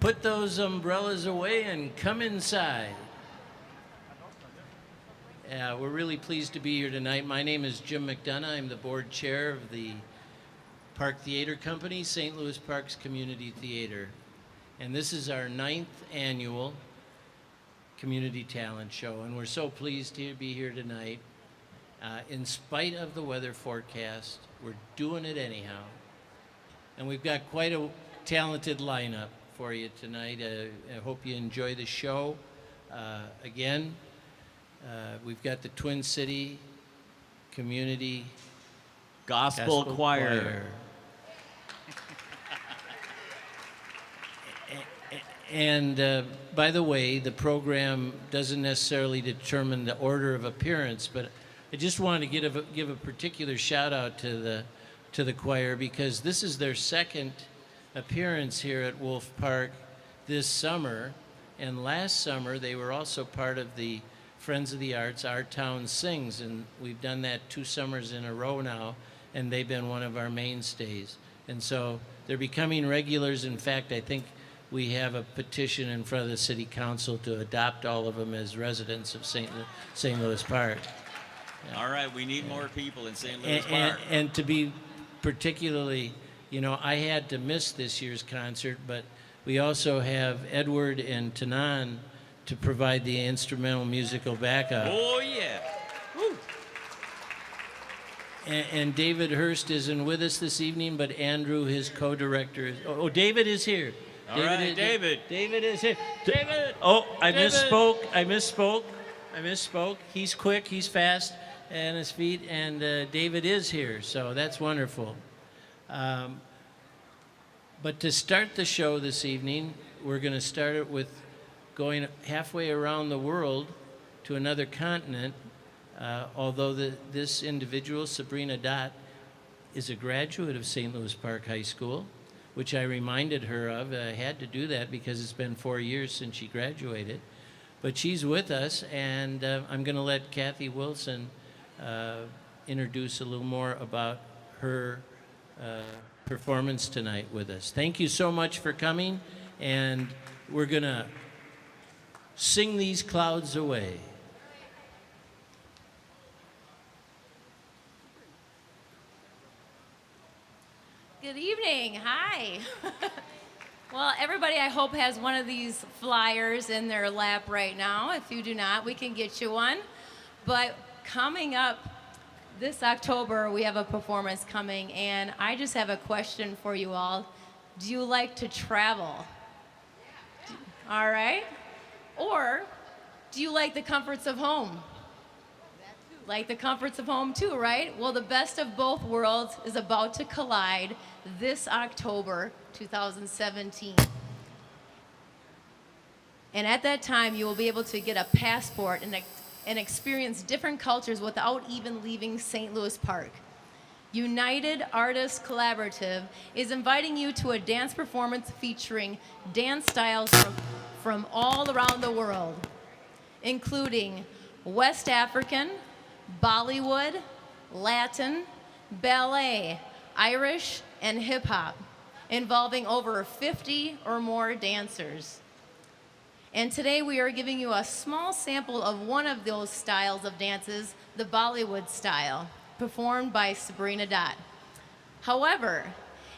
put those umbrellas away and come inside. We're really pleased to be here tonight. My name is Jim McDonough. I'm the board chair of the Park Theater Company, St. Louis Parks Community Theater. And this is our 9th annual Community Talent Show. And we're so pleased to be here tonight. In spite of the weather forecast, we're doing it anyhow. And we've got quite a talented lineup for you tonight. I hope you enjoy the show. Again, we've got the Twin City Community Gospel Choir. And by the way, the program doesn't necessarily determine the order of appearance, but I just wanted to give a particular shout out to the choir because this is their second appearance here at Wolf Park this summer. And last summer, they were also part of the Friends of the Arts, Our Town Sings, and we've done that 2 summers in a row now, and they've been one of our mainstays. And so they're becoming regulars. In fact, I think we have a petition in front of the City Council to adopt all of them as residents of St. Louis Park. Yeah. All right, we need more people in St. Louis Park. And to be particularly, I had to miss this year's concert, but we also have Edward and Tanan to provide the instrumental musical backup. Oh, yeah. Woo. And David Hurst isn't with us this evening, but Andrew, his co-director, is... Oh, David is here. David. David is here. David! I misspoke. He's quick, he's fast, and his feet, and David is here, so that's wonderful. But to start the show this evening, we're going to start it with going halfway around the world to another continent, although this individual, Sabrina Dott, is a graduate of St. Louis Park High School, which I reminded her of. I had to do that because it's been 4 years since she graduated. But she's with us, and I'm going to let Kathy Wilson introduce a little more about her performance tonight with us. Thank you so much for coming, and we're going to sing these clouds away. Good evening. Hi. Well, everybody, I hope, has one of these flyers in their lap right now. If you do not, we can get you one. But coming up this October, we have a performance coming, and I just have a question for you all. Do you like to travel? All right. Or do you like the comforts of home? Like the comforts of home too, right? Well, the best of both worlds is about to collide this October 2017. And at that time, you will be able to get a passport and experience different cultures without even leaving St. Louis Park. United Artists Collaborative is inviting you to a dance performance featuring dance styles from all around the world, including West African, Bollywood, Latin, ballet, Irish, and hip hop, involving over 50 or more dancers. And today we are giving you a small sample of one of those styles of dances, the Bollywood style, performed by Sabrina Dott. However,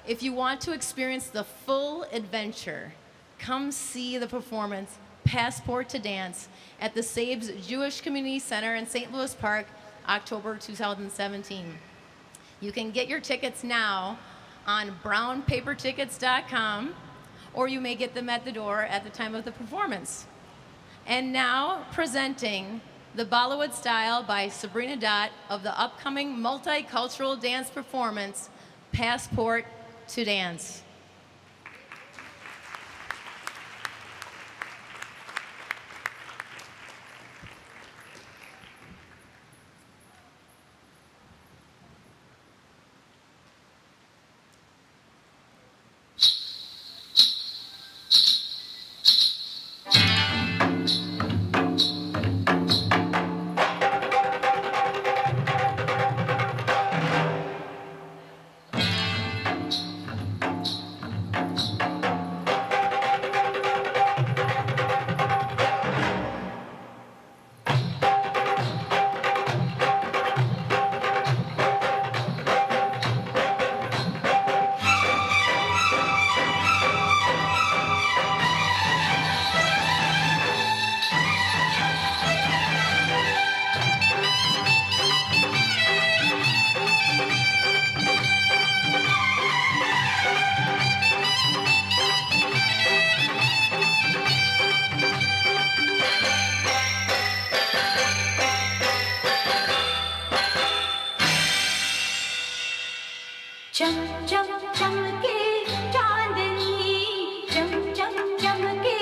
if you want to experience the full adventure, come see the performance Passport to Dance at the Sabes Jewish Community Center in St. Louis Park, October 2017. You can get your tickets now on brownpapertickets.com, or you may get them at the door at the time of the performance. And now presenting the Bollywood style by Sabrina Dott of the upcoming multicultural dance performance, Passport to Dance. चम चम चमके चांदनी चम चम चमके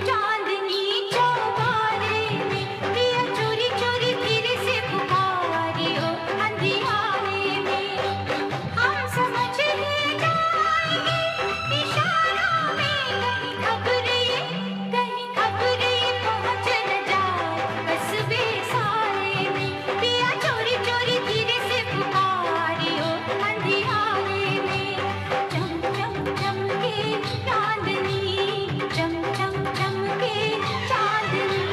चांदनी चौबारे में पिया चोरी चोरी फिर से पुकारे ओ अंधियारे में हम समझ ही जाएंगे इशारों में कहीं खबरें पहुंच न जाए बस बेसारे में पिया चोरी चोरी फिर से पुकारे ओ अंधियारे में चम चम चमके चांदनी चम चम चमके चांदनी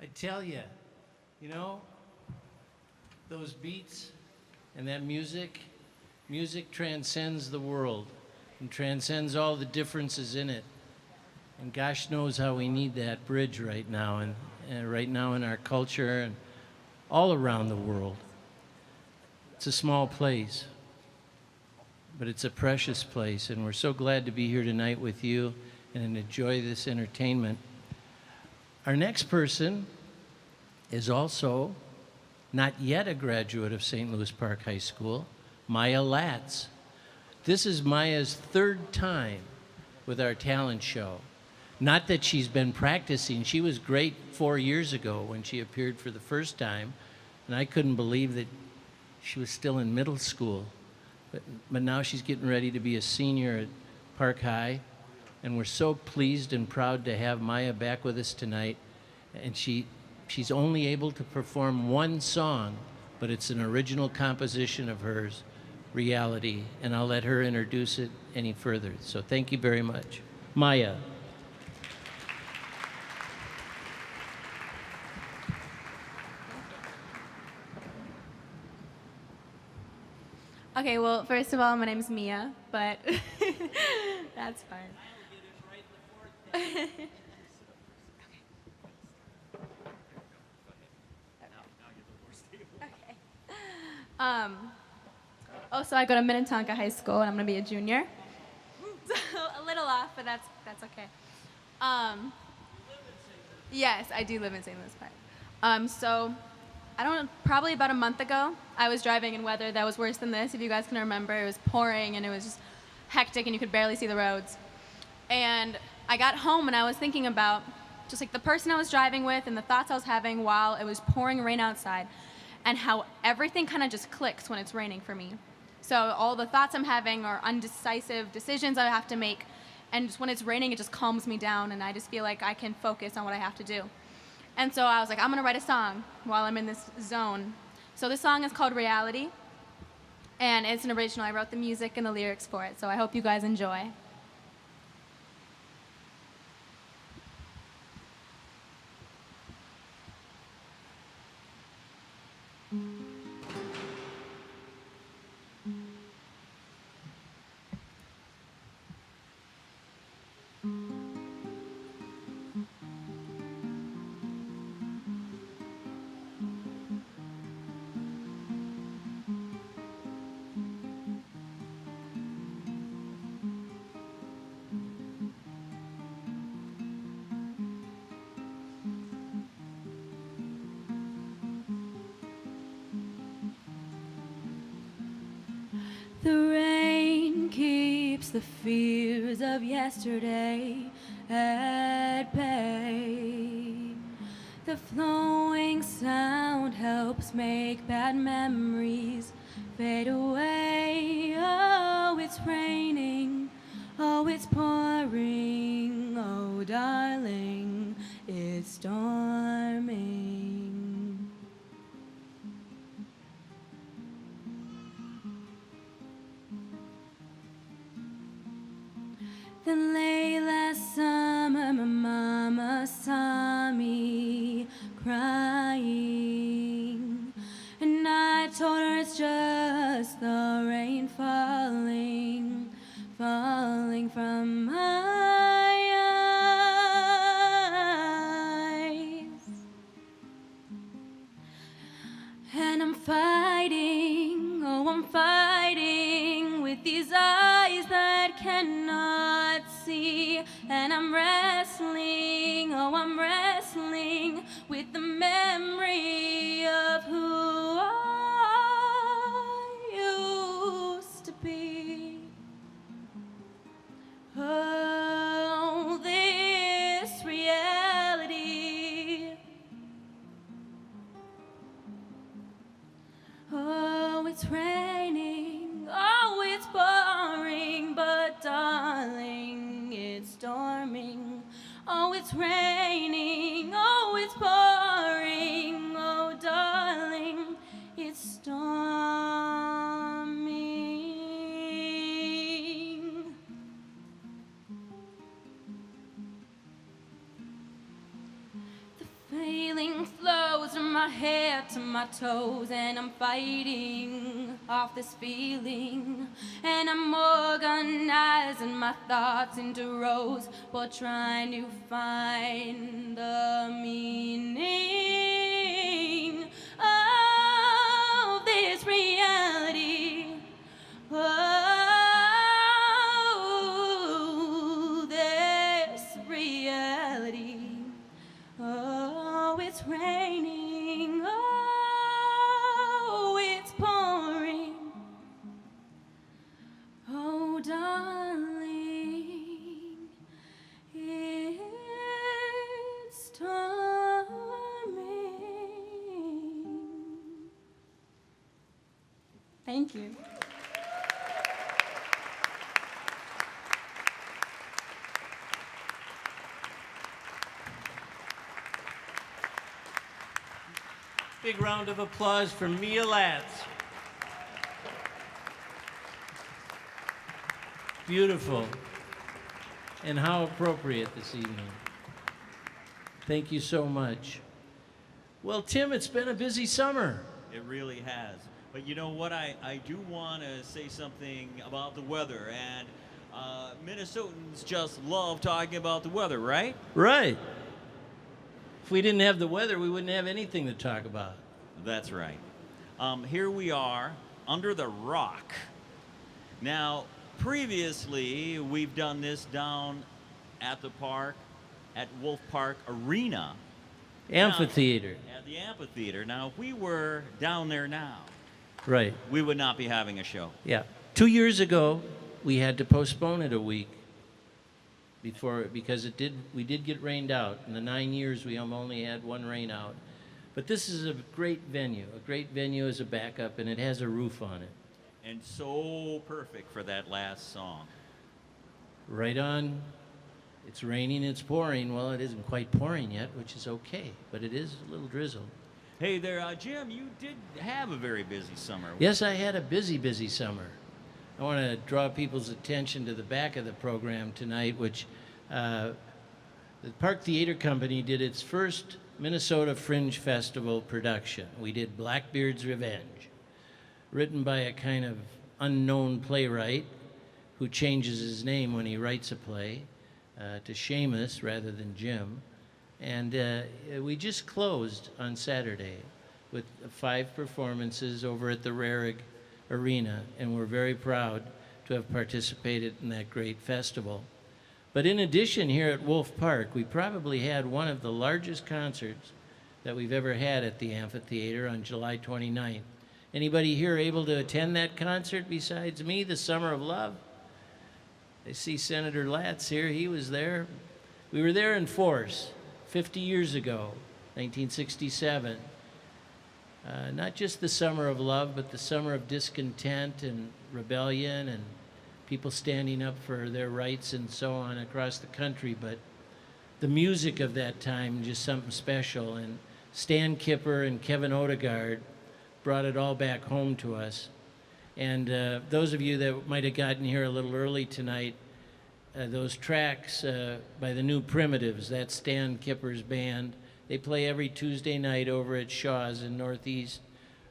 I tell you, those beats and that music transcends the world and transcends all the differences in it. And gosh knows how we need that bridge right now, and right now in our culture and all around the world. It's a small place, but it's a precious place, and we're so glad to be here tonight with you and enjoy this entertainment. Our next person is also not yet a graduate of St. Louis Park High School, Maya Latz. This is Maya's third time with our talent show. Not that she's been practicing. She was great 4 years ago when she appeared for the first time, and I couldn't believe that she was still in middle school. But now she's getting ready to be a senior at Park High, and we're so pleased and proud to have Maya back with us tonight. And she's only able to perform one song, but it's an original composition of hers, Reality, and I'll let her introduce it any further. So thank you very much. Maya. Okay, well, first of all, my name's Mia, but that's fine. So I go to Minnetonka High School, and I'm gonna be a junior. So a little off, but that's okay. Yes, I do live in St. Louis Park. So I don't know, probably about a month ago, I was driving in weather that was worse than this. If you guys can remember, it was pouring and it was just hectic, and you could barely see the roads. And I got home and I was thinking about just like the person I was driving with and the thoughts I was having while it was pouring rain outside, and how everything kind of just clicks when it's raining for me. So all the thoughts I'm having are undecisive decisions I have to make, and just when it's raining, it just calms me down, and I just feel like I can focus on what I have to do. And so I was like, I'm gonna write a song while I'm in this zone. So this song is called Reality, and it's an original. I wrote the music and the lyrics for it, so I hope you guys enjoy. The rain keeps the fears of yesterday at bay. The flowing sound helps make bad memories fade away. Oh, it's raining. Oh, darling, it's storming. Then late last summer, my mama saw me crying, and I told her it's just the rain falling, falling from my eyes. And I'm fighting, oh, I'm fighting with these eyes that cannot see. And I'm wrestling, oh, I'm wrestling with the memory of who I used to be. Oh, this reality. Oh, it's raining, oh, it's pouring, but darling, it's storming. Oh, it's raining, oh, it's pouring, oh, darling, it's storming. The feeling flows from my head to my toes, and I'm fighting off this feeling. And I'm organizing my thoughts into rows while trying to find the meaning of this reality. Oh, this reality. Oh, it's raining, oh, it's pouring. Oh, darling, it's storming. Thank you. Big round of applause for Mia Latz. Beautiful. And how appropriate this evening. Thank you so much. Well, Tim, it's been a busy summer. It really has. But you know what? I do want to say something about the weather. And Minnesotans just love talking about the weather, right? Right. If we didn't have the weather, we wouldn't have anything to talk about. That's right. Here we are under the rock. Now, previously, we've done this down at the park, at Wolf Park Arena. Amphitheater. Now, at the amphitheater. Now, if we were down there now, Right. we would not be having a show. Yeah. 2 years ago, we had to postpone it a week because we did get rained out. In the 9 years, we only had one rain out. But this is a great venue as a backup, and it has a roof on it. And so perfect for that last song. Right on. It's raining, it's pouring. Well, it isn't quite pouring yet, which is okay, but it is a little drizzle. Hey there, Jim, you did have a very busy summer. Yes, I had a busy summer. I want to draw people's attention to the back of the program tonight, which the Park Theater Company did its first Minnesota Fringe Festival production. We did Blackbeard's Revenge, written by a kind of unknown playwright who changes his name when he writes a play to Seamus rather than Jim. And we just closed on Saturday with 5 performances over at the Rarig Arena, and we're very proud to have participated in that great festival. But in addition, here at Wolf Park, we probably had one of the largest concerts that we've ever had at the amphitheater on July 29th. Anybody here able to attend that concert besides me, the Summer of Love? I see Senator Latz here. He was there. We were there in force 50 years ago, 1967. Not just the Summer of Love, but the summer of discontent and rebellion and people standing up for their rights and so on across the country. But the music of that time, just something special. And Stan Kipper and Kevin Odegaard brought it all back home to us. And those of you that might have gotten here a little early tonight, those tracks by the New Primitives, that's Stan Kipper's band. They play every Tuesday night over at Shaw's in Northeast.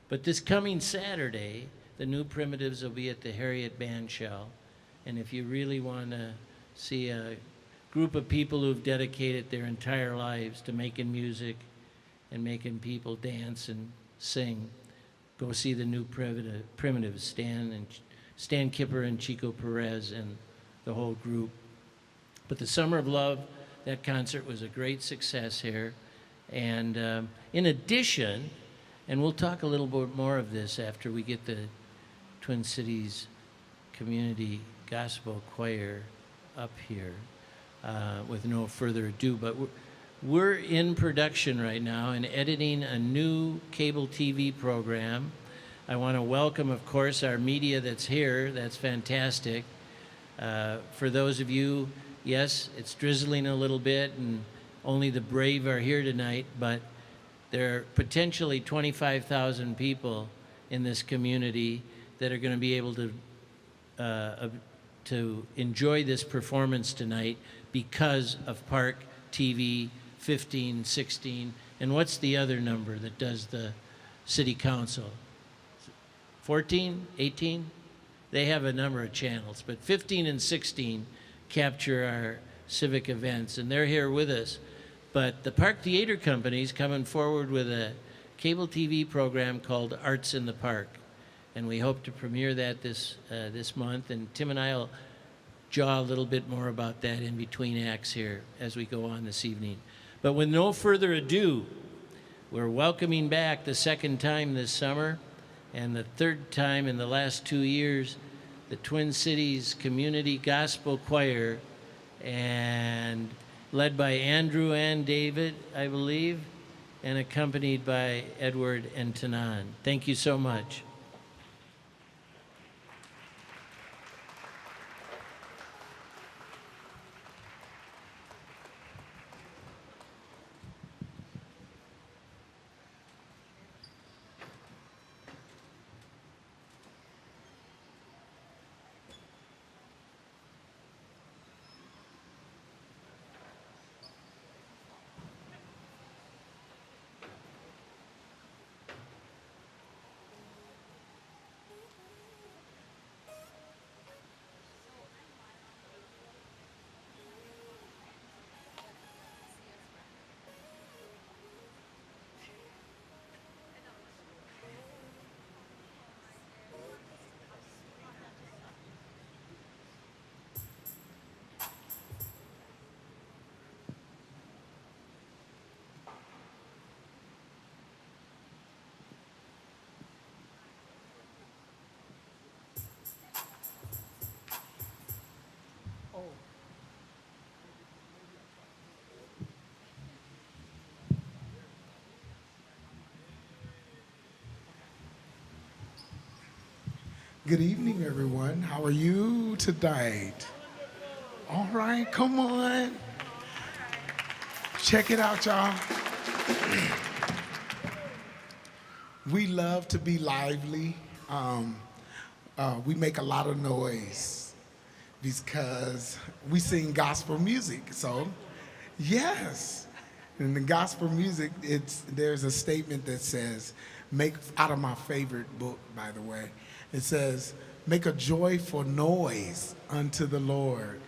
But this coming Saturday, the New Primitives will be at the Harriet Bandshell. And if you really want to see a group of people who've dedicated their entire lives to making music and making people dance and sing, go see the New Primitives, Stan Kipper and Chico Perez and the whole group. But the Summer of Love, that concert was a great success here. And in addition, and we'll talk a little bit more of this after we get the Twin Cities Community Gospel Choir up here with no further ado, but we're in production right now and editing a new cable TV program. I want to welcome, of course, our media that's here. That's fantastic. For those of you, yes, it's drizzling a little bit and only the brave are here tonight, but there are potentially 25,000 people in this community that are going to be able to enjoy this performance tonight because of ParkTV 15, 16, and what's the other number that does the city council? 14, 18? They have a number of channels, but 15 and 16 capture our civic events, and they're here with us. But the Park Theater Company is coming forward with a cable TV program called Arts in the Park, and we hope to premiere that this month, and Tim and I will jaw a little bit more about that in between acts here as we go on this evening. But with no further ado, we're welcoming back the second time this summer and the third time in the last 2 years, the Twin Cities Community Gospel Choir, and led by Andrew and David, I believe, and accompanied by Edward and Tanan. Thank you so much. Good evening, everyone. How are you tonight? All right, come on. Check it out, y'all. We love to be lively. We make a lot of noise because we sing gospel music. So, yes. In the gospel music, there's a statement that says, make, out of my favorite book, by the way, it says, make a joyful noise unto the Lord.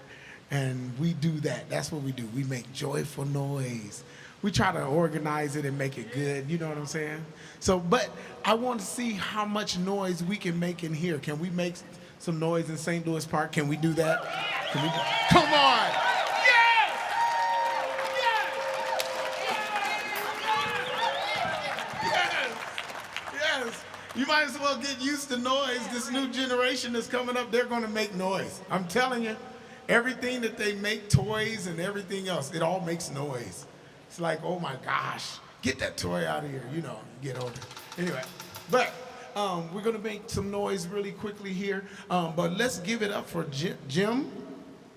And we do that. That's what we do. We make joyful noise. We try to organize it and make it good. You know what I'm saying? So, but I want to see how much noise we can make in here. Can we make some noise in St. Louis Park? Can we do that? Can we come on! Yes! You might as well get used to noise. This new generation that's coming up, they're going to make noise. I'm telling you, everything that they make, toys and everything else, it all makes noise. It's like, oh my gosh, get that toy out of here. You know, get over it. Anyway, but we're going to make some noise really quickly here. But let's give it up for Jim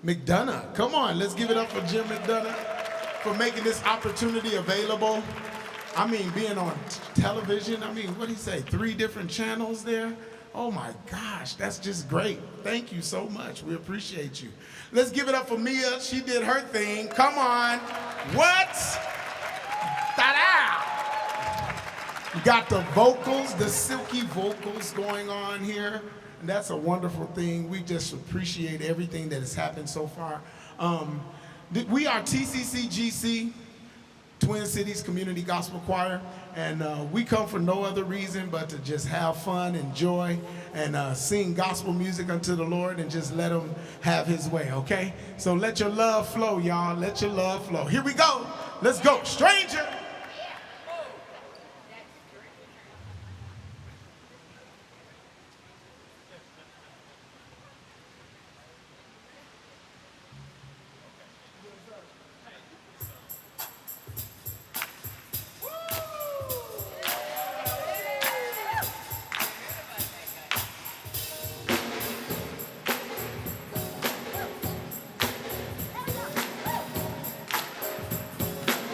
McDonough. Come on, let's give it up for Jim McDonough. for making this opportunity available. I mean, being on television, I mean, what did he say, 3 different channels there? Oh my gosh, that's just great. Thank you so much. We appreciate you. Let's give it up for Mia. She did her thing. Come on. What? Ta-da! You got the vocals, the silky vocals going on here. And that's a wonderful thing. We just appreciate everything that has happened so far. We are TCCGC, Twin Cities Community Gospel Choir, and we come for no other reason but to just have fun, enjoy, and sing gospel music unto the Lord and just let him have his way, okay? So let your love flow, y'all. Let your love flow. Here we go. Let's go. Stranger.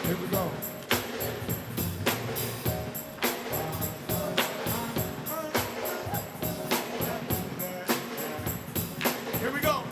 Here we go. Here we go.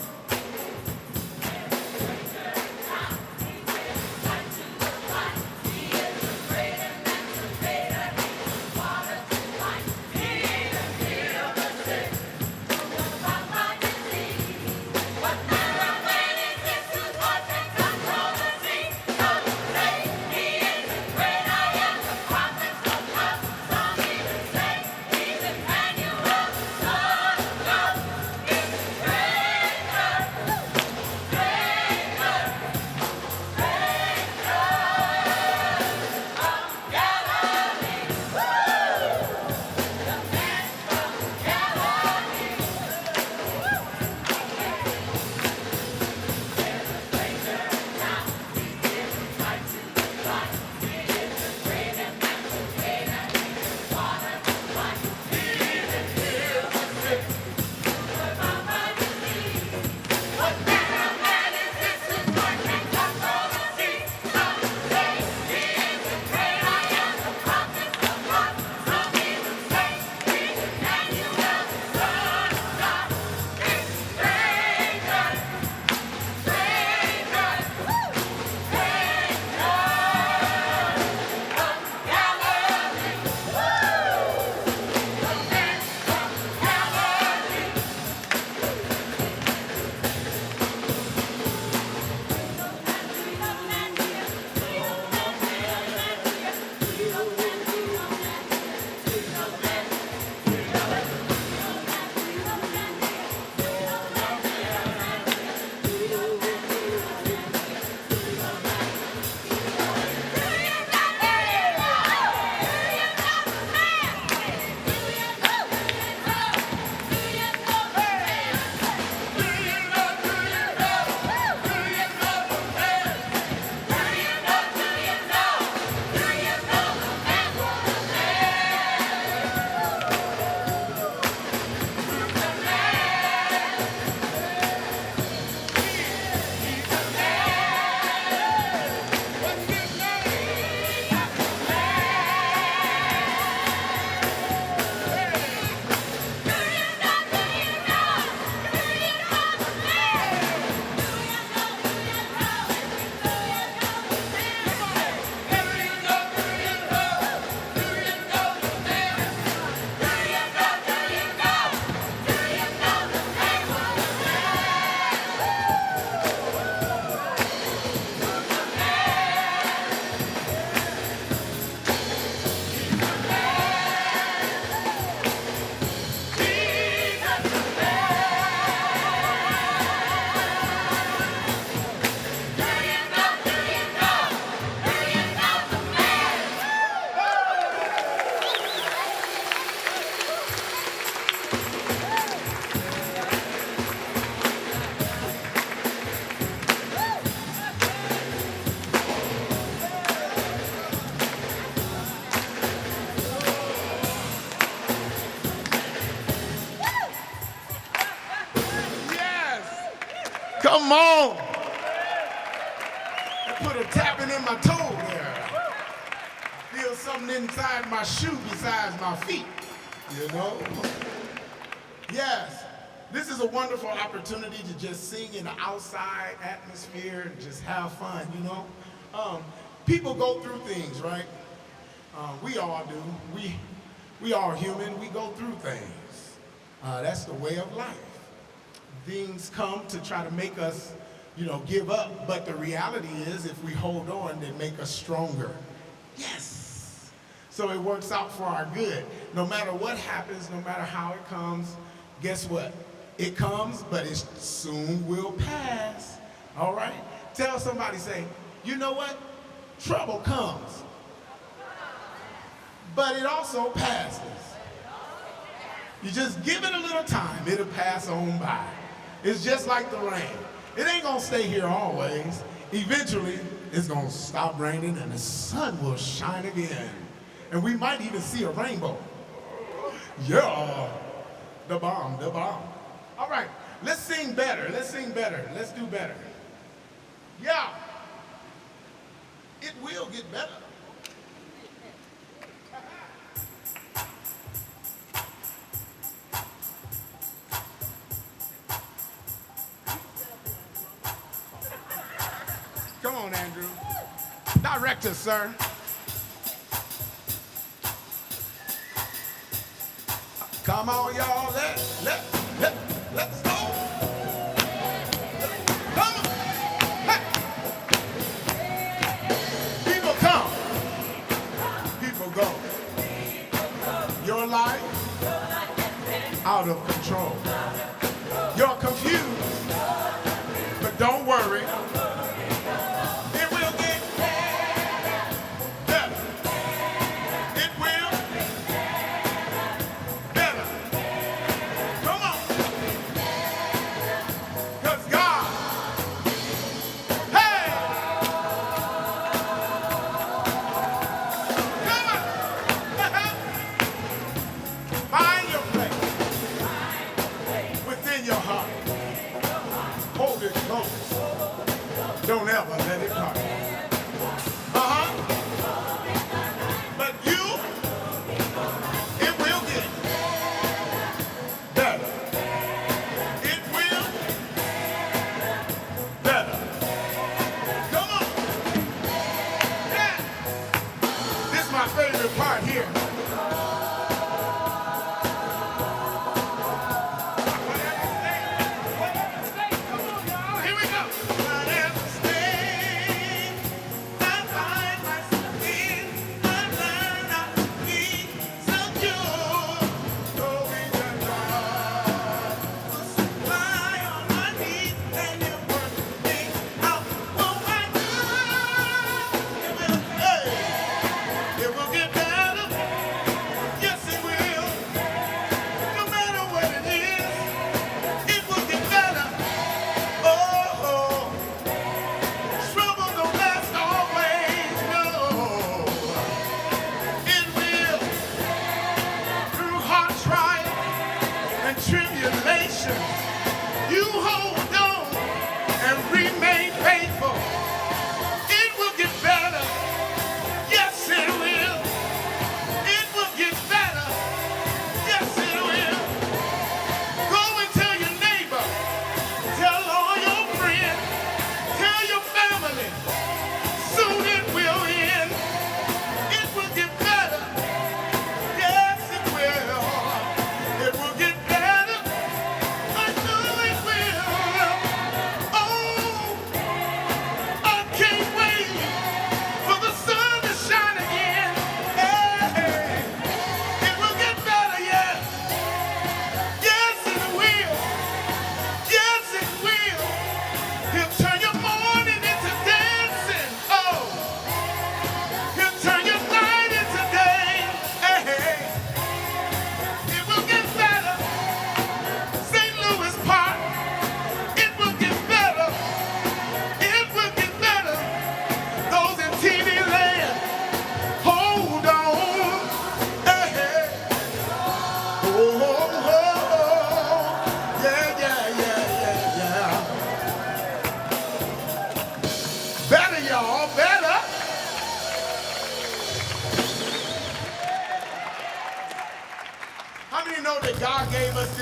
Come on. Put a tap in something in my toe there. Feel something inside my shoe besides my feet, you know? Yes, this is a wonderful opportunity to just sing in the outside atmosphere and just have fun, you know? People go through things, right? We all do. We are human. We go through things. That's the way of life. Things come to try to make us, you know, give up. But the reality is, if we hold on, they make us stronger. Yes. So it works out for our good. No matter what happens, no matter how it comes, guess what? It comes, but it soon will pass. All right? Tell somebody, say, you know what? Trouble comes, but it also passes. You just give it a little time, it'll pass on by. It's just like the rain. It ain't gonna stay here always. Eventually, it's gonna stop raining and the sun will shine again. And we might even see a rainbow. Yeah, the bomb, the bomb. All right, let's sing better, let's sing better, let's do better. Yeah, it will get better. Come on, Andrew. Director, sir. Come on, y'all. Let's go. Come on. Hey. People come. People go. Your life out of control. You're confused, but don't worry. Don't ever let it part. But you, it will get better. It will better. Come on. Yeah. This is my favorite part here. You hold on and remain faithful. It will get better. Yes, it will. It will get better. Yes, it will. Go and tell your neighbor. Tell all your friends. Tell your family. Soon it will end. It will get better. Yes, it will. It will get better.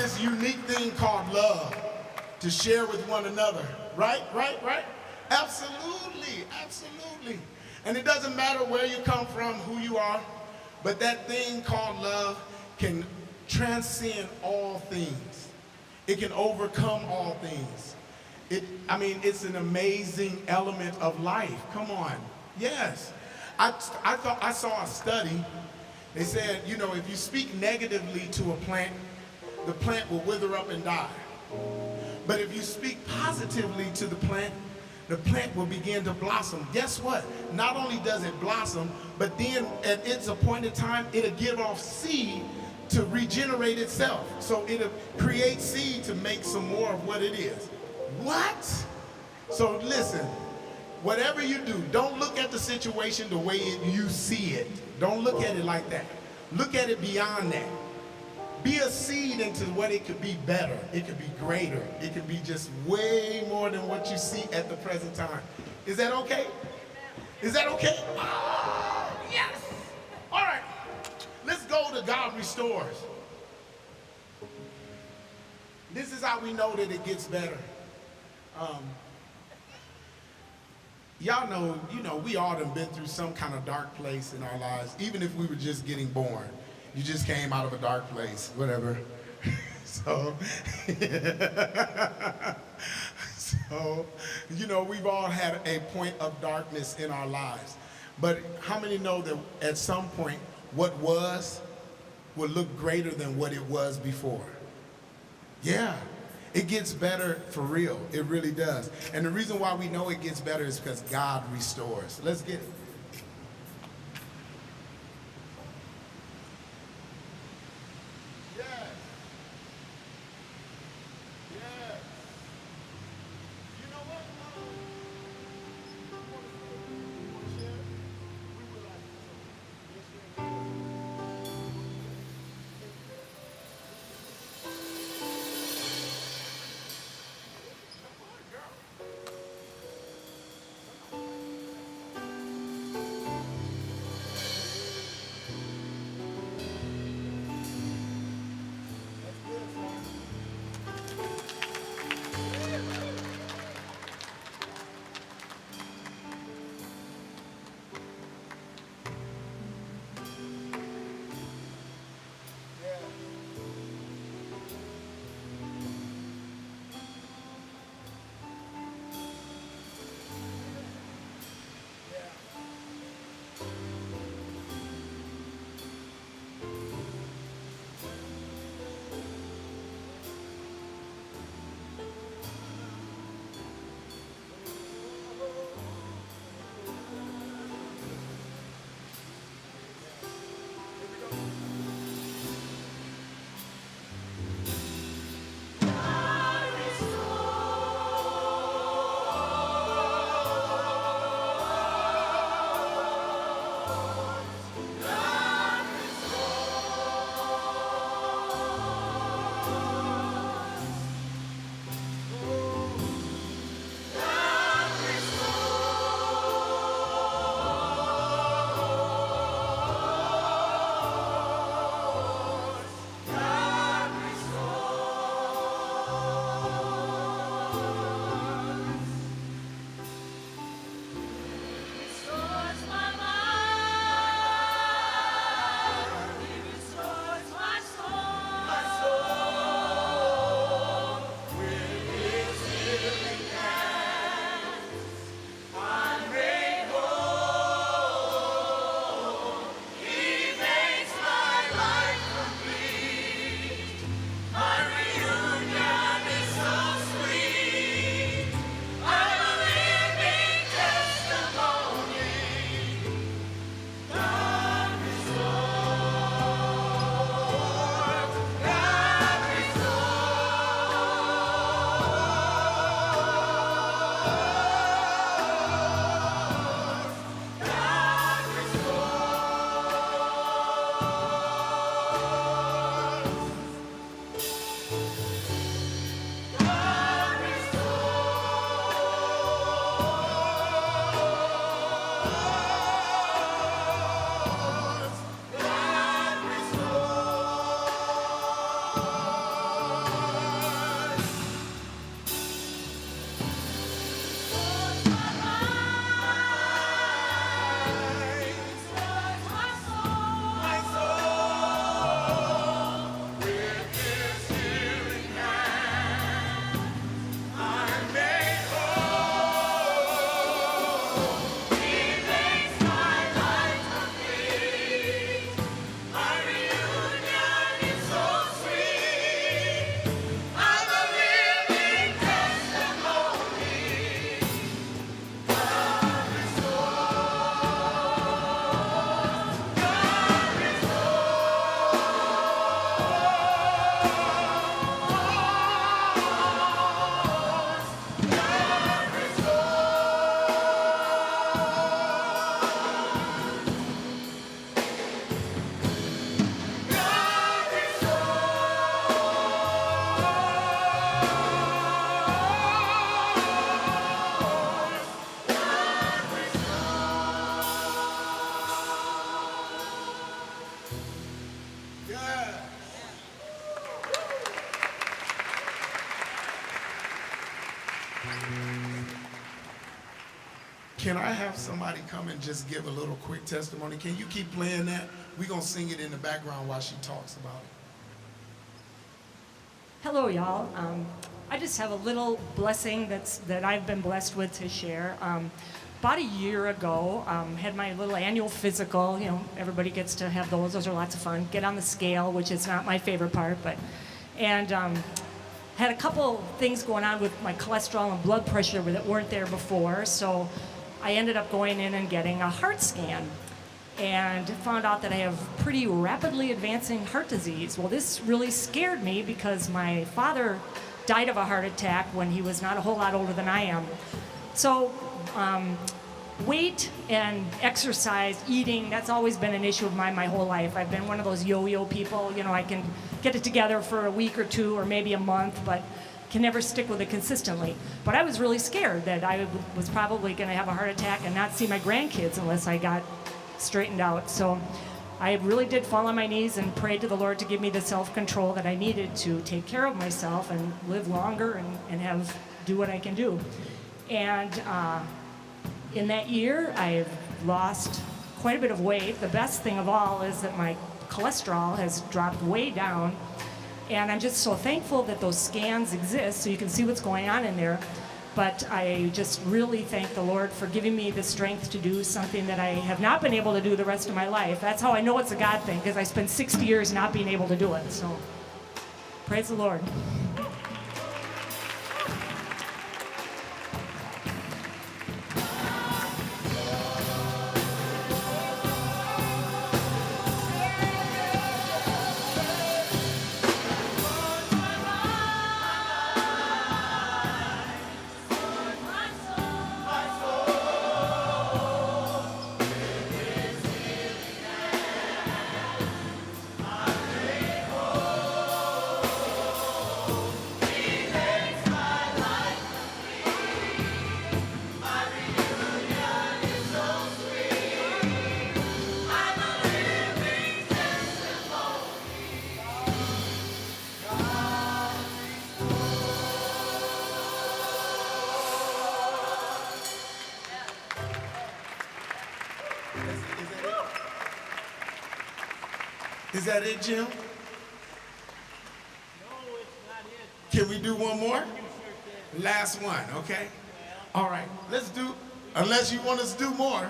this unique thing called love to share with one another. Right? Absolutely, absolutely. And it doesn't matter where you come from, who you are, but that thing called love can transcend all things. It can overcome all things. It's an amazing element of life. Come on. Yes. I saw a study. They said, if you speak negatively to a plant, the plant will wither up and die. But if you speak positively to the plant will begin to blossom. Guess what? Not only does it blossom, but then at its appointed time, it'll give off seed to regenerate itself. So it'll create seed to make some more of what it is. What? So listen, whatever you do, don't look at the situation the way you see it. Don't look at it like that. Look at it beyond that. Be a seed into what it could be better. It could be greater. It could be just way more than what you see at the present time. Is that okay? Is that okay? Oh, yes. All right. Let's go to God Restores. This is how we know that it gets better. Y'all know, we all done been through some kind of dark place in our lives, even if we were just getting born. You just came out of a dark place, whatever. So, we've all had a point of darkness in our lives. But how many know that at some point, what was will look greater than what it was before? Yeah. It gets better for real. It really does. And the reason why we know it gets better is because God restores. Let's get it. Yes. Yes. You know what? You want to share? We would like to. Yes, Can I have somebody come and just give a little quick testimony? Can you keep playing that? We're going to sing it in the background while she talks about it. Hello, y'all. I just have a little blessing that I've been blessed with to share. About a year ago, had my little annual physical. You know, everybody gets to have those. Those are lots of fun. Get on the scale, which is not my favorite part, and had a couple things going on with my cholesterol and blood pressure that weren't there before. So I ended up going in and getting a heart scan, and found out that I have pretty rapidly advancing heart disease. Well, this really scared me because my father died of a heart attack when he was not a whole lot older than I am. So weight and exercise, eating, that's always been an issue of mine my whole life. I've been one of those yo-yo people. You know, I can get it together for a week or two or maybe a month, but can never stick with it consistently. But I was really scared that I was probably going to have a heart attack and not see my grandkids unless I got straightened out. So I really did fall on my knees and prayed to the Lord to give me the self-control that I needed to take care of myself and live longer and do what I can do. And in that year, I've lost quite a bit of weight. The best thing of all is that my cholesterol has dropped way down. And I'm just so thankful that those scans exist so you can see what's going on in there. But I just really thank the Lord for giving me the strength to do something that I have not been able to do the rest of my life. That's how I know it's a God thing, because I spent 60 years not being able to do it. So praise the Lord. Is that it, Jim? No, it's not it. Can we do one more? Last one, okay? All right, let's do, unless you want us to do more.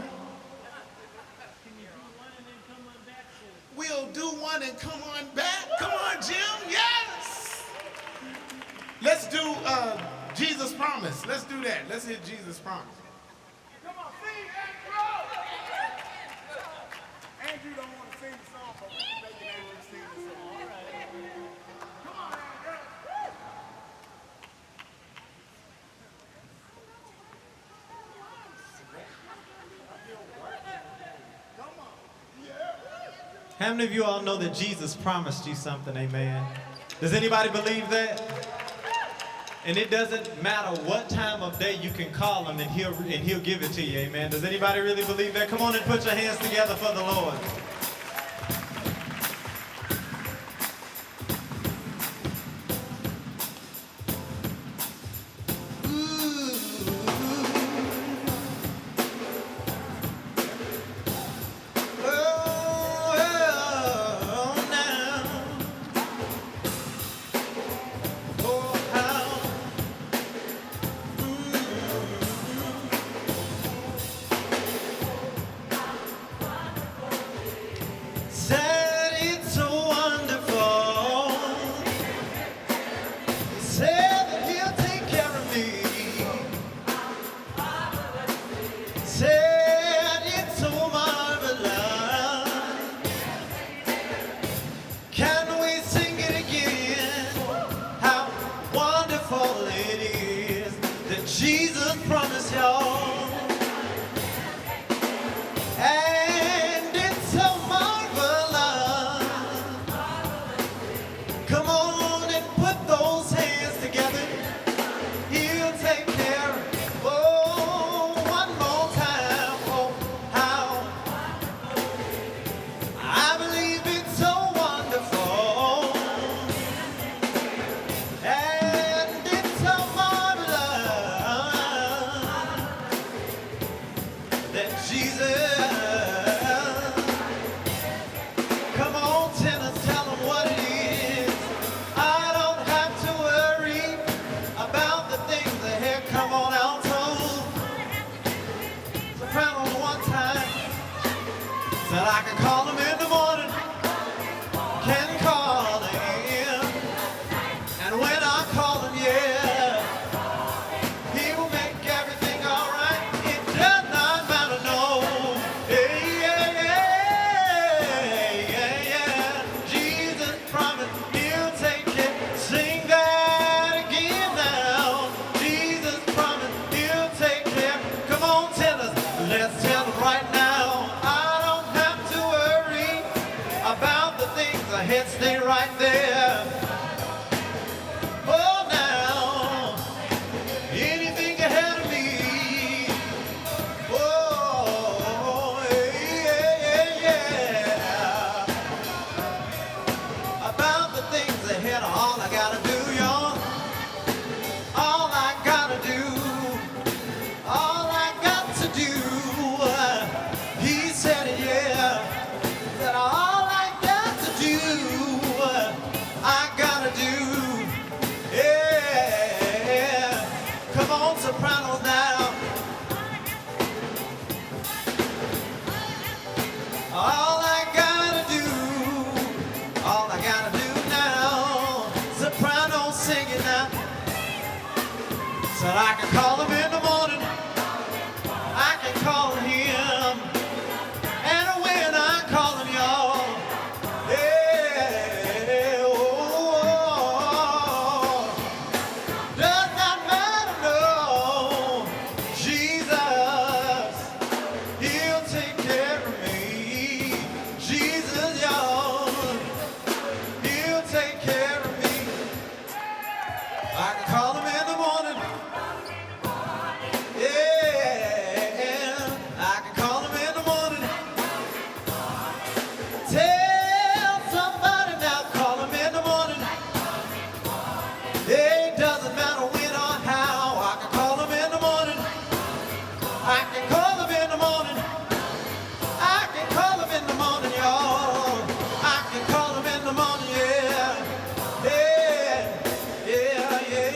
We'll do one and come on back. Come on, Jim, yes! Let's do Jesus Promise. Let's do that. Let's hit Jesus Promise. Come on, sing, Andrew! Andrew don't want to sing the song, but we can make Andrew sing the song. All right. Come on, Andrew. How many of you all know that Jesus promised you something, amen? Does anybody believe that? And it doesn't matter what time of day you can call him and he'll give it to you, amen? Does anybody really believe that? Come on and put your hands together for the Lord. Jesus promised y'all, and it's so marvelous. Come on and put those hands together. He'll take care of it. Oh, one more time. Oh, how I believe it's so wonderful, and it's so marvelous. stay right there. Oh, now, anything ahead of me. Oh, yeah, yeah. About the things ahead, all I gotta do, y'all. All I gotta do. All I got to do. He said, yeah. That all I got to do. I gotta do. Yeah. Come on, sopranos now. All I gotta do now, soprano singing now. Said I can call him in the morning, I can call him, and when I call him, y'all, yeah, oh, does not matter, no, Jesus, he'll take care of me. Jesus, y'all, he'll take care of me. I can call him in the morning. Yeah, I can call him in the morning. Tell somebody now, call him in the morning. It doesn't matter when or how. I can call him in the morning. I can call him in the morning. I can call him in the morning, y'all. I can call him in the morning, yeah. Yeah, yeah, yeah,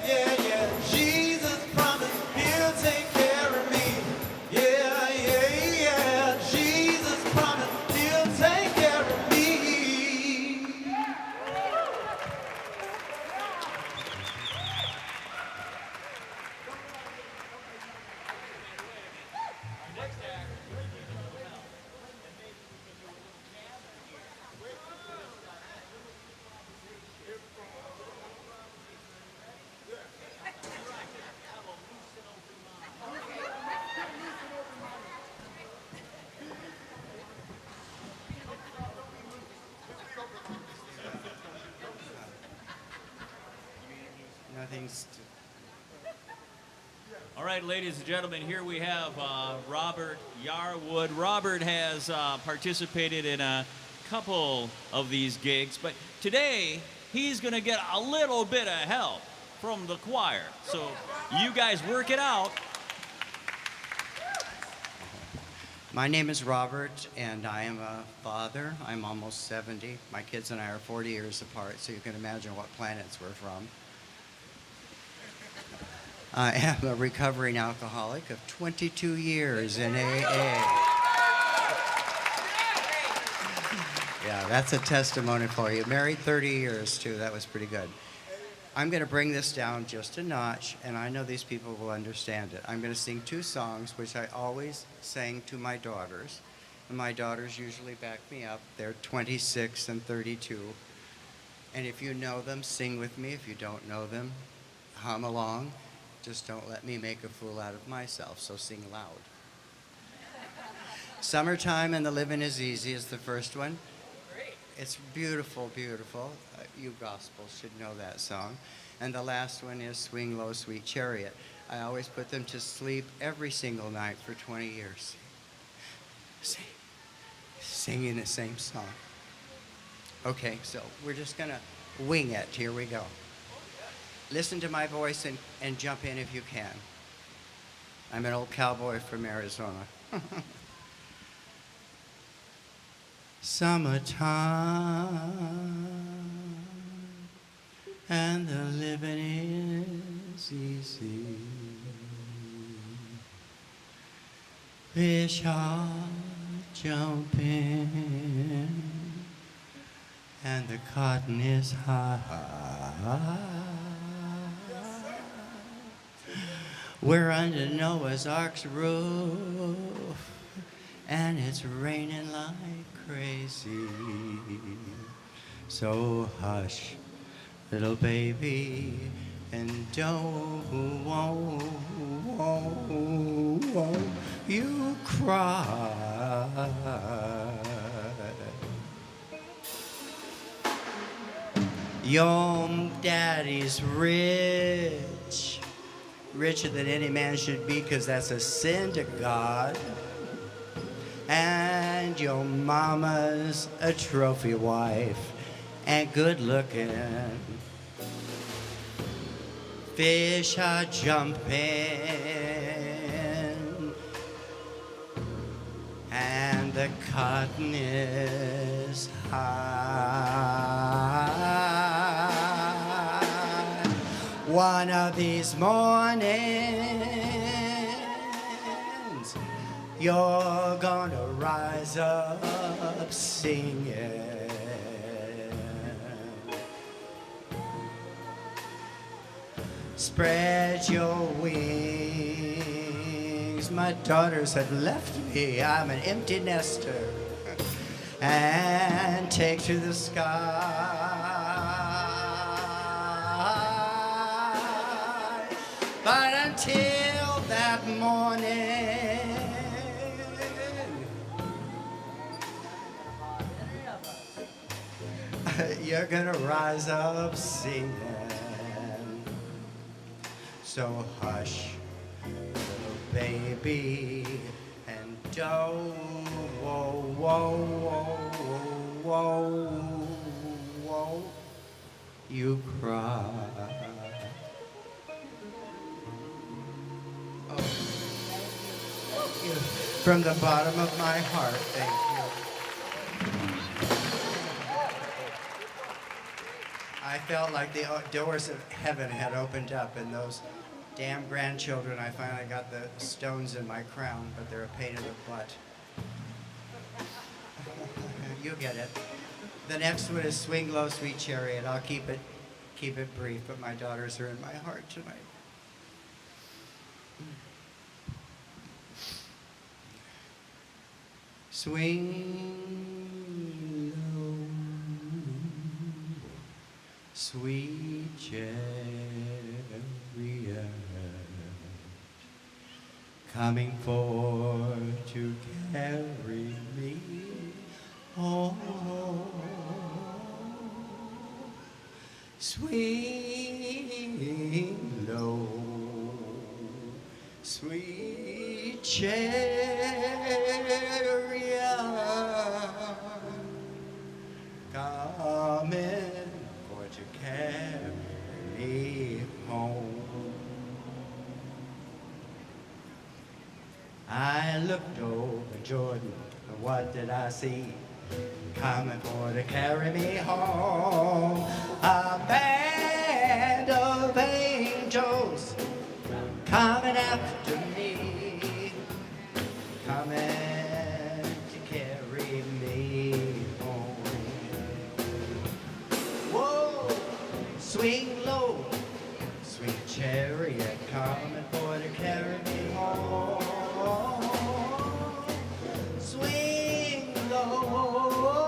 yeah, yeah. Jesus promised he'll take care of me. Yeah, yeah, yeah. Jesus promised he'll take care of me. Nothing's. All right, ladies and gentlemen, here we have Robert Yarwood. Robert has participated in a couple of these gigs, but today he's going to get a little bit of help from the choir. So you guys work it out. My name is Robert, and I am a father. I'm almost 70. My kids and I are 40 years apart, so you can imagine what planets we're from. I am a recovering alcoholic of 22 years in AA. Yeah, that's a testimony for you. Married 30 years, too. That was pretty good. I'm going to bring this down just a notch, and I know these people will understand it. I'm going to sing two songs, which I always sang to my daughters. And my daughters usually back me up. They're 26 and 32. And if you know them, sing with me. If you don't know them, hum along. Just don't let me make a fool out of myself, so sing loud. Summertime and the Living is Easy is the first one. It's beautiful, beautiful. You gospels should know that song. And the last one is Swing Low, Sweet Chariot. I always put them to sleep every single night for 20 years. Singing the same song. Okay, so we're just gonna wing it. Here we go. Listen to my voice and jump in if you can. I'm an old cowboy from Arizona. Summertime and the living is easy. Fish are jumping and the cotton is high. We're under Noah's Ark's roof, and it's raining like crazy. So hush, little baby, and don't you cry. Your daddy's rich, richer than any man should be, 'cause that's a sin to God. And your mama's a trophy wife and good looking. Fish are jumping and the cotton is high. One of these mornings, you're gonna rise up singing. Spread your wings. My daughters have left me. I'm an empty nester. And take to the sky. But until that morning, you're gonna rise up singing. So hush, little baby, and don't, whoa, whoa, whoa, whoa, whoa, you cry. Oh. From the bottom of my heart, thank you. I felt like the doors of heaven had opened up, and those damn grandchildren, I finally got the stones in my crown, but they're a pain in the butt. You get it. The next one is Swing Low, Sweet Chariot. I'll keep it brief, but my daughters are in my heart tonight. Swing low, sweet chariot, coming forth to carry me home. Swing low, sweet chariot, coming for to carry me home. I looked over Jordan, and what did I see? Coming for to carry me home. A band of angels coming after me, coming to carry me home. Whoa, swing low, sweet chariot, coming for to carry me home. Swing low,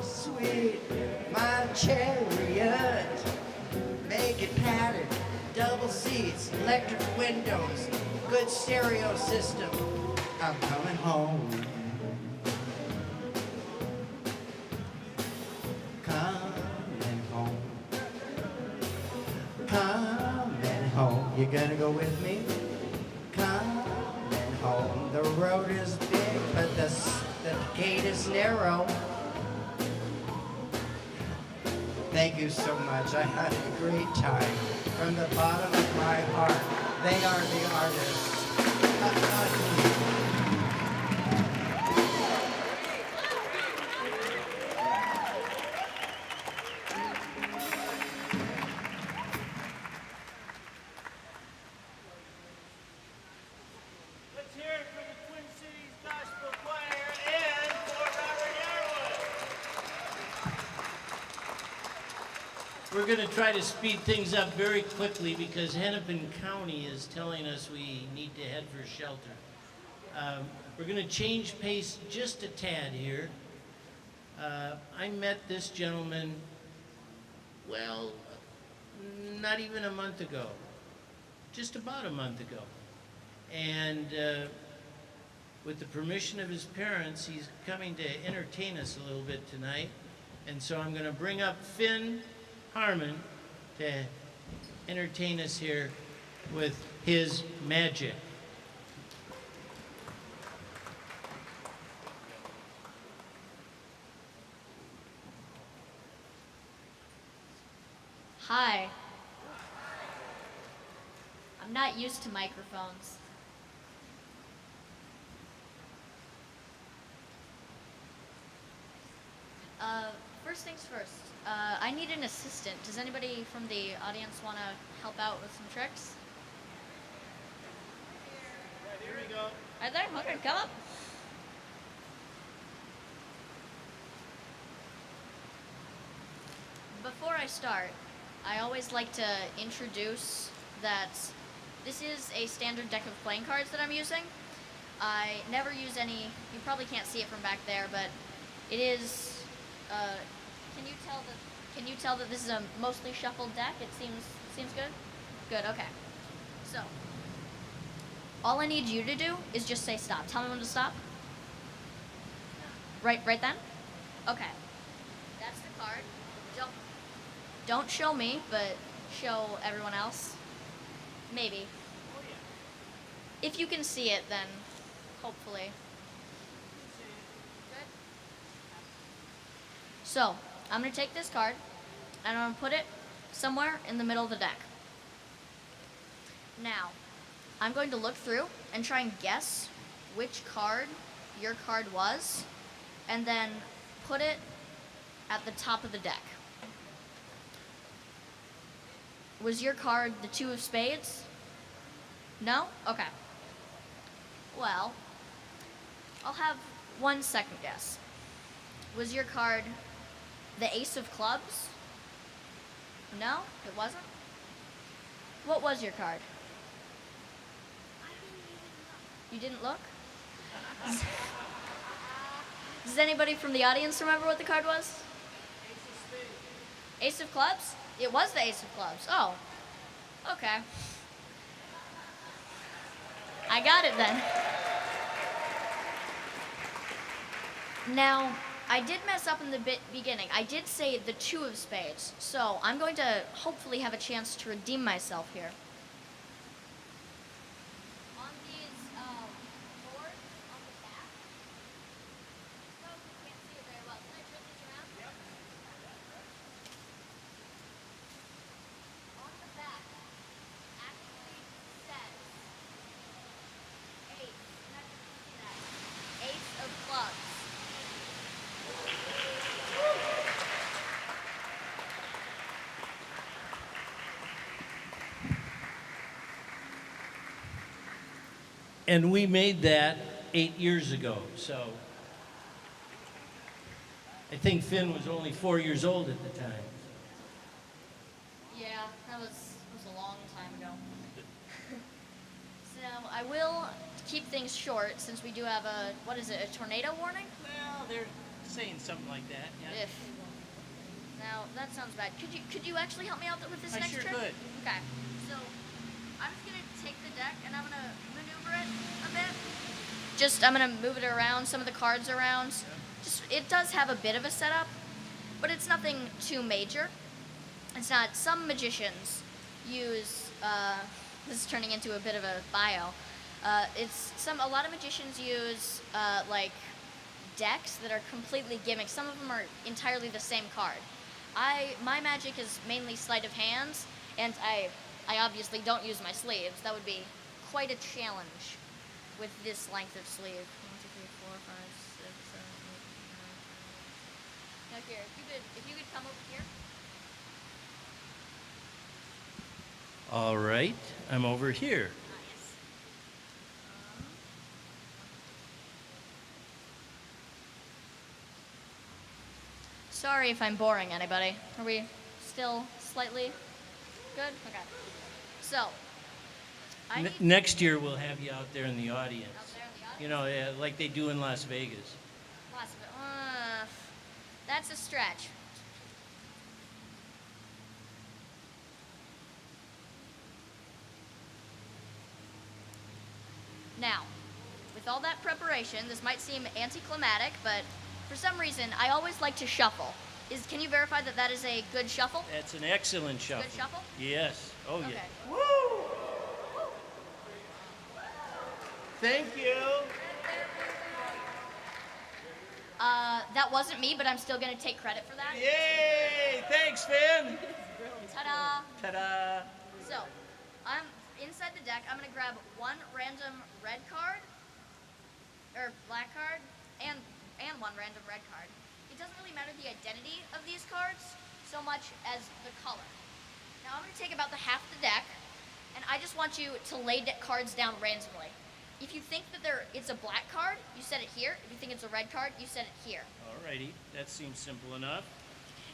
sweet, my chariot, make it padded, double seats, electric windows, good stereo system. I'm coming home. Coming home. Coming home. You gonna go with me? Coming home. The road is big, but the gate is narrow. Thank you so much. I had a great time. From the bottom of my heart, they are the artists. Let's hear it for the Twin Cities Gospel Choir and for Robert Yarwood. We're going to try to speed things up very quickly because Hennepin County is telling us we need to head for shelter. We're going to change pace just a tad here. I met this gentleman, well, not even a month ago, just about a month ago. And with the permission of his parents, he's coming to entertain us a little bit tonight. And so I'm going to bring up Finn Harmon to entertain us here with his magic. Hi. I'm not used to microphones. First things first, I need an assistant. Does anybody from the audience want to help out with some tricks? Here we go. Right there? Okay, come up. Before I start, I always like to introduce that this is a standard deck of playing cards that I'm using. I never use any, you probably can't see it from back there, but it is, can you tell that this is a mostly shuffled deck? It seems good? Good, okay. So, all I need you to do is just say stop. Tell me when to stop. Right then? Okay. That's the card. Don't show me, but show everyone else. Maybe. If you can see it, then hopefully. Good. So, I'm going to take this card, and I'm going to put it somewhere in the middle of the deck. Now, I'm going to look through and try and guess which card your card was, and then put it at the top of the deck. Was your card the 2 of spades? No? Okay. Well, I'll have one second guess. Was your card the ace of clubs? No, it wasn't. What was your card? You didn't look? Does anybody from the audience remember what the card was? Ace of clubs? It was the ace of clubs. Oh, okay. I got it then. Now, I did mess up in the beginning. I did say the 2 of spades, so I'm going to hopefully have a chance to redeem myself here. On these boards on the back, so you can't see it very well. Can I turn these around? Yep. On the back actually says ace. You're not going to see that. Ace of clubs. And we made that 8 years ago, so I think Finn was only 4 years old at the time. Yeah, that was a long time ago. So I will keep things short since we do have a, what is it, a tornado warning? Well, they're saying something like that, yeah. If. Now, that sounds bad. Could you actually help me out with this I next sure trick? could. Okay. So, I'm just gonna take the deck and I'm gonna maneuver it a bit. I'm gonna move it around, some of the cards around. It does have a bit of a setup, but it's nothing too major. It's not, some magicians use, this is turning into a bit of a bio. A lot of magicians use, like, decks that are completely gimmicks. Some of them are entirely the same card. My magic is mainly sleight of hands, and I obviously don't use my sleeves. That would be quite a challenge with this length of sleeve. 1, 2, 3, 4, 5, 6, 7, 8, 9, 10. Now here, if you could come over here. All right, I'm over here. Yes. Sorry if I'm boring anybody. Are we still slightly good? Okay. So, Next year we'll have you out there in the audience. Out there in the audience? You know, like they do in Las Vegas. That's a stretch. Now, with all that preparation, this might seem anticlimactic, but for some reason, I always like to shuffle. Can you verify that that is a good shuffle? That's an excellent shuffle. Good shuffle? Yes. Oh, Okay. yeah. Thank you. That wasn't me, but I'm still gonna take credit for that. Yay! Thanks, Finn. Ta-da! Ta-da. So, I'm inside the deck. I'm gonna grab one random red card, or black card, and one random red card. It doesn't really matter the identity of these cards so much as the color. Now I'm gonna take about the half the deck, and I just want you to lay cards down randomly. If you think that it's a black card, you set it here. If you think it's a red card, you set it here. Alrighty. That seems simple enough.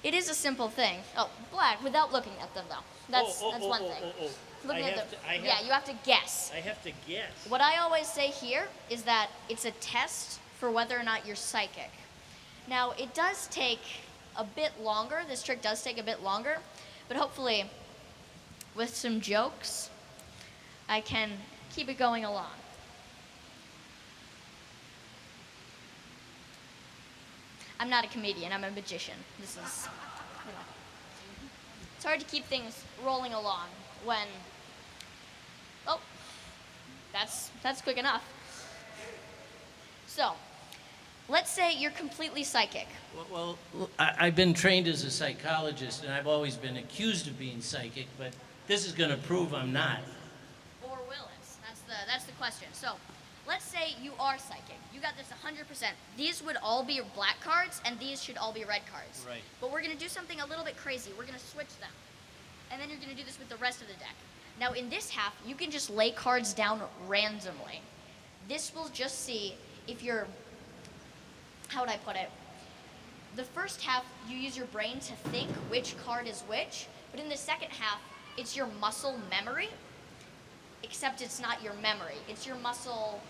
It is a simple thing. Oh, black, without looking at them though. That's one thing. Looking I at have them. to- I have- Yeah, you have to guess. I have to guess. What I always say here is that it's a test for whether or not you're psychic. Now, it does take a bit longer. This trick does take a bit longer, but hopefully, with some jokes, I can keep it going along. I'm not a comedian, I'm a magician. This is, it's hard to keep things rolling along when, oh, that's quick enough. So, let's say you're completely psychic. Well, I've been trained as a psychologist, and I've always been accused of being psychic, but this is going to prove I'm not. Or will it? That's the question. So, let's say you are psychic. You got this 100%. These would all be black cards, and these should all be red cards. Right. But we're going to do something a little bit crazy. We're going to switch them. And then you're going to do this with the rest of the deck. Now, in this half, you can just lay cards down randomly. This will just see if you're, how would I put it? The first half, you use your brain to think which card is which, but in the second half, it's your muscle memory, except it's not your memory. It's your muscle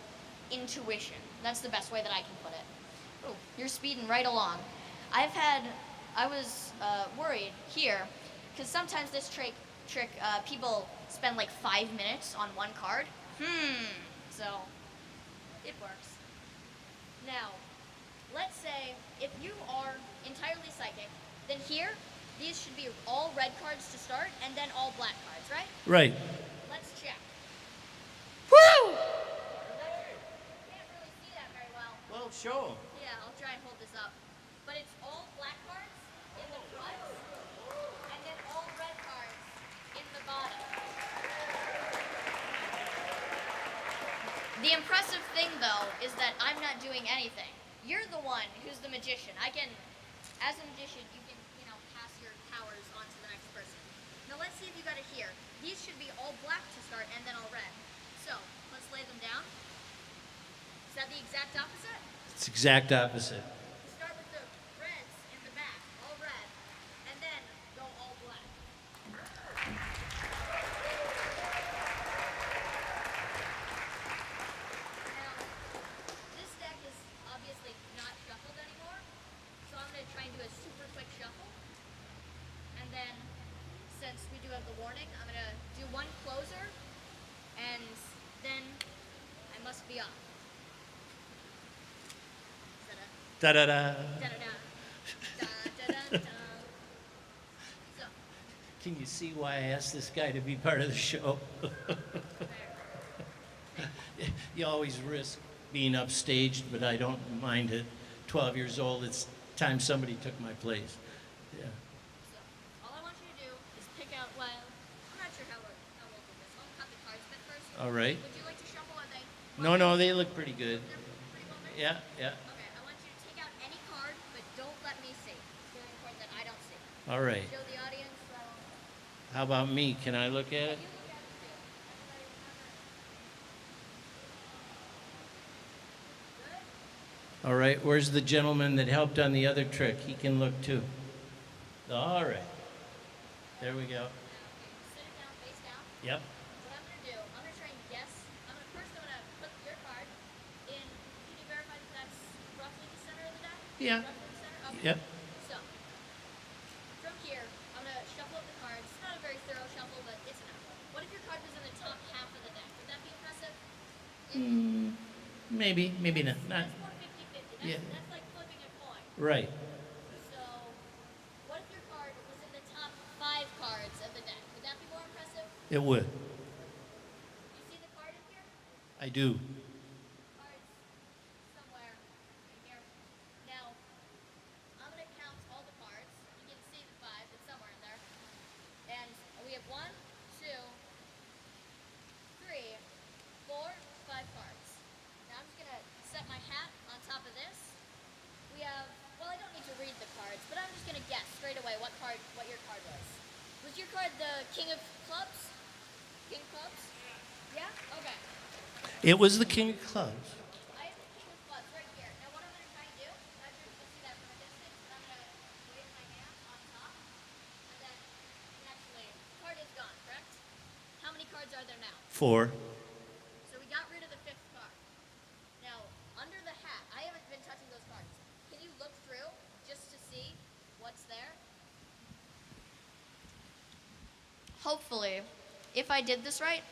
intuition. That's the best way that I can put it. Ooh, you're speeding right along. I was worried here, because sometimes this trick, people spend like 5 minutes on one card. So, it works. Now, let's say if you are entirely psychic, then here, these should be all red cards to start, and then all black cards, right? Right. Let's check. Woo! Can't really see that very well. Well, show 'em. Yeah, I'll try and hold this up. But it's all black cards in the front, and then all red cards in the bottom. The impressive thing, though, is that I'm not doing anything. You're the one who's the magician. As a magician, you can, pass your powers on to the next person. Now let's see if you got it here. These should be all black to start and then all red. So, let's lay them down. Is that the exact opposite? It's exact opposite. Start with the reds in the back, all red, and then go all black. Now, this deck is obviously not shuffled anymore, so I'm going to try and do a super quick shuffle. And then, since we do have the warning, I'm going to do one closer, and then I must be off. Da-da-da. Da-da-da. Da-da-da-da. So, Can you see why I asked this guy to be part of the show? You always risk being upstaged, but I don't mind it. 12 years old, it's time somebody took my place. Yeah. so, all I want you to do is pick out, well, I'm not sure how we'll do this. I'll cut the cards a bit first. All right. Would you like to shuffle? Are they? No, they look pretty good. They're pretty well made? Yeah, yeah. Okay, I want you to take out any card, but don't let me see. It's very important that I don't see. All right. Show the audience. How about me? Can I look at it? You look at it too. Everybody remember. Good? All right. Where's the gentleman that helped on the other trick? He can look too. All right. There we go. Now, sit it down, face down. Yep. What I'm going to do, I'm going to try and guess. I'm going to put your card in. Can you verify that that's roughly the center of the deck? Yeah. Roughly the center? Okay. Yep. So, from here, I'm going to shuffle up the cards. It's not a very thorough shuffle, but it's enough. What if your card was in the top half of the deck? Would that be impressive? Maybe not. That's more 50-50. Yeah. That's like flipping a coin. Right. So, It would. You see the card in here? I do. Cards somewhere in here. Now, I'm going to count all the cards. You can see the 5. It's somewhere in there. And we have 1, 2, 3, 4, 5 cards. Now I'm just going to set my hat on top of this. We have, well, I don't need to read the cards, but I'm just going to guess straight away what your card was. Was your card the King of Clubs? King of Clubs? Yeah? Okay. It was the King of Clubs. I have the King of Clubs right here. Now what I'm going to try and do, I'm not sure if you can see that from a distance, but I'm going to wave my hand on top, and then, actually, the card is gone, correct? How many cards are there now? 4. So we got rid of the 5th card. Now, under the hat, I haven't been touching those cards. Can you look through just to see what's there? Hopefully, if I did this right,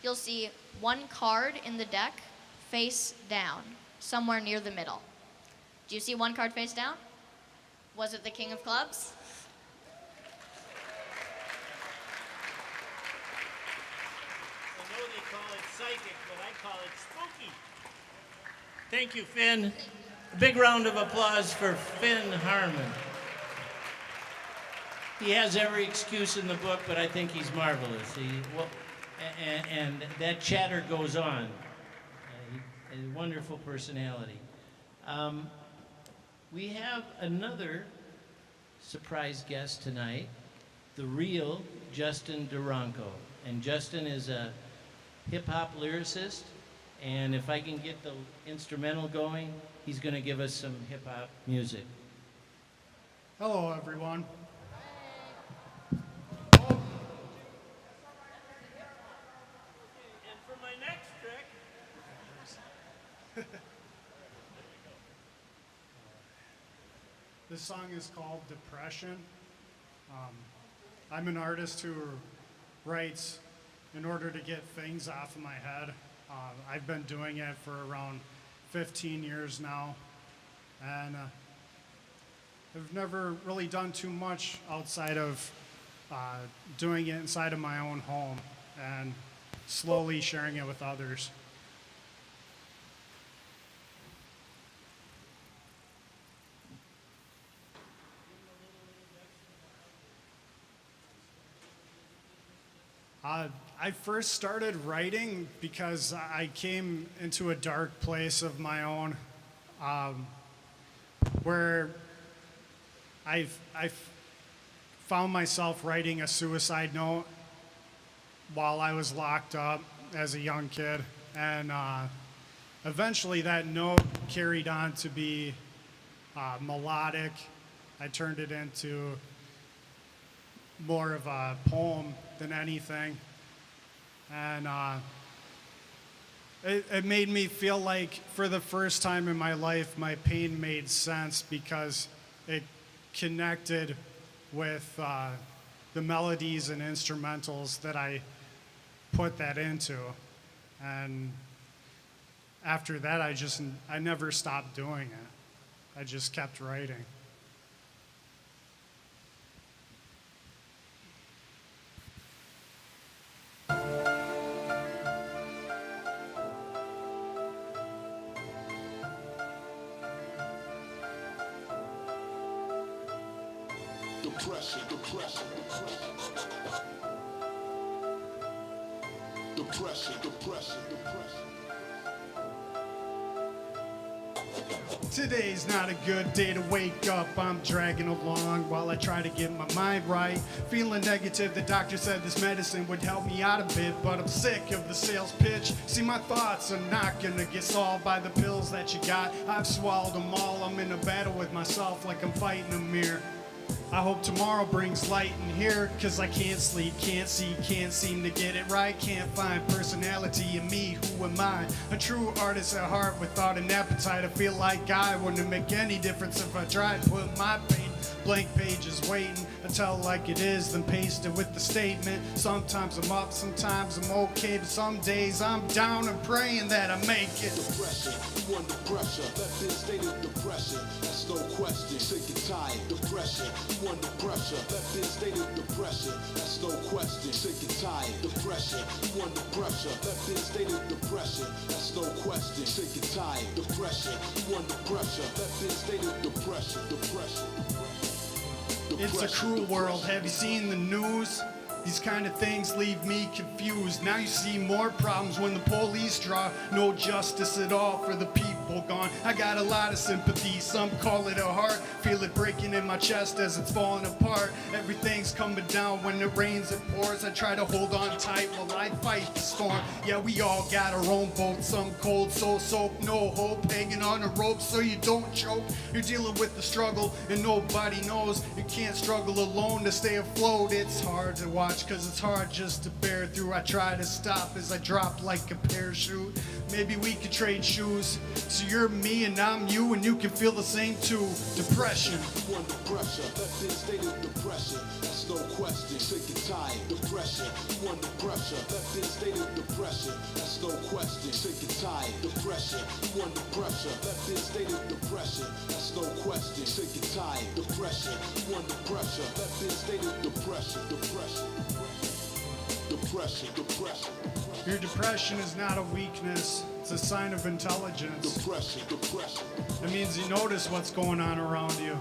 you'll see one card in the deck face down, somewhere near the middle. Do you see one card face down? Was it the King of Clubs? I know they call it psychic, but I call it spooky. Thank you, Finn. A big round of applause for Finn Harmon. He has every excuse in the book, but I think he's marvelous. And that chatter goes on. A wonderful personality. We have another surprise guest tonight, the real Justin Duranko. And Justin is a hip-hop lyricist, and if I can get the instrumental going, he's going to give us some hip-hop music. Hello, everyone. And for my next trick, This song is called Depression. I'm an artist who writes in order to get things off of my head. I've been doing it for around 15 years now, and I've never really done too much outside of doing it inside of my own home and slowly sharing it with others. I first started writing because I came into a dark place of my own, where I found myself writing a suicide note while I was locked up as a young kid, and eventually that note carried on to be melodic. I turned it into more of a poem than anything. And it made me feel like for the first time in my life, my pain made sense because it connected with the melodies and instrumentals that I put that into. And after that, I never stopped doing it. I just kept writing. Depression, depression, depression, depression, depression. Today's not a good day to wake up. I'm dragging along while I try to get my mind right. Feeling negative, the doctor said this medicine would help me out a bit, but I'm sick of the sales pitch. See, my thoughts are not gonna get solved by the pills that you got. I've swallowed them all. I'm in a battle with myself like I'm fighting a mirror. I hope tomorrow brings light in here, cause I can't sleep, can't see, can't seem to get it right. Can't find personality in me, who am I? A true artist at heart without an appetite. I feel like I wouldn't make any difference if I tried. Put my pain Blank pages waiting, I tell it like it is, then paste it with the statement. Sometimes I'm up, sometimes I'm okay, but some days I'm down and praying that I make it. Depression, you under pressure. That been stated depression, that's no question. Sick and tired, depression, you under pressure. That been stated depression, that's no question. Sick and tired, depression, you under pressure. That been stated depression, that's no question. Sick and tired, depression, you under pressure. That been stated depression, depression. It's a cruel world, have you seen the news? These kind of things leave me confused. Now you see more problems when the police draw no justice at all for the people gone. I got a lot of sympathy, some call it a heart. Feel it breaking in my chest as it's falling apart. Everything's coming down when it rains and pours. I try to hold on tight while I fight the storm. Yeah, we all got our own boat, some cold, so soaked, no hope, hanging on a rope so you don't choke. You're dealing with the struggle and nobody knows. You can't struggle alone to stay afloat. It's hard to watch, cause it's hard just to bear through. I try to stop as I drop like a parachute. Maybe we could trade shoes, so you're me and I'm you, and you can feel the same too. Depression. You under pressure, that been stated depression, that's no question. Sick and tired, depression, you under pressure. That been stated depression, that's no question. Sick and tired, depression, you under pressure. That been stated depression, that's no question. Sick and tired, depression, you under pressure. That been stated depression, depression. Depression, depression. Your depression is not a weakness, it's a sign of intelligence. Depression, depression. It means you notice what's going on around you.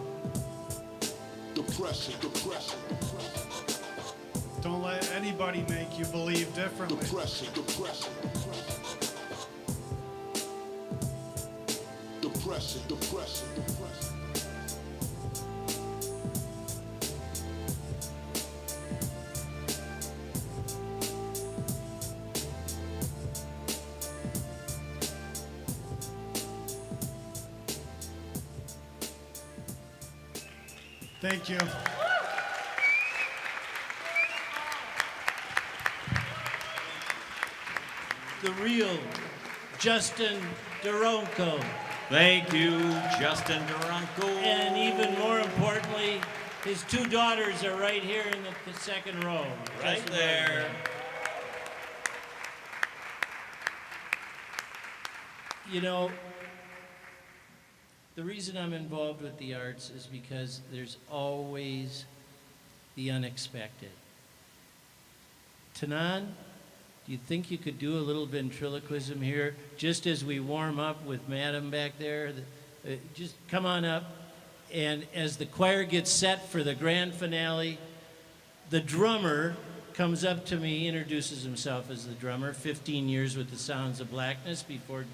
Depression, depression. Don't let anybody make you believe differently. Depression, depression. Depression, depression, depression. Thank you. The real Justin Duronco. Thank you, Justin Duranko. And even more importantly, his two daughters are right here in the second row. Right Just there. You know, the reason I'm involved with the arts is because there's always the unexpected. Tanan, do you think you could do a little ventriloquism here, just as we warm up with Madam back there? Just come on up. And as the choir gets set for the grand finale, the drummer comes up to me, introduces himself as the drummer, 15 years with the Sounds of Blackness before.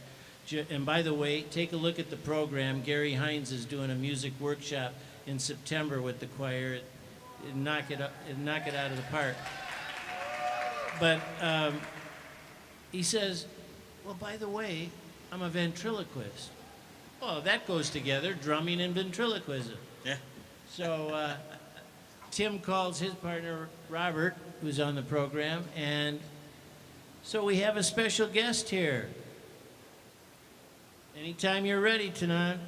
And by the way, take a look at the program. Gary Hines is doing a music workshop in September with the choir. Knock it out of the park. But he says, well, by the way, I'm a ventriloquist. Well, that goes together, drumming and ventriloquism. Yeah. So Tim calls his partner, Robert, who's on the program, and so we have a special guest here. Anytime you're ready, Tanan.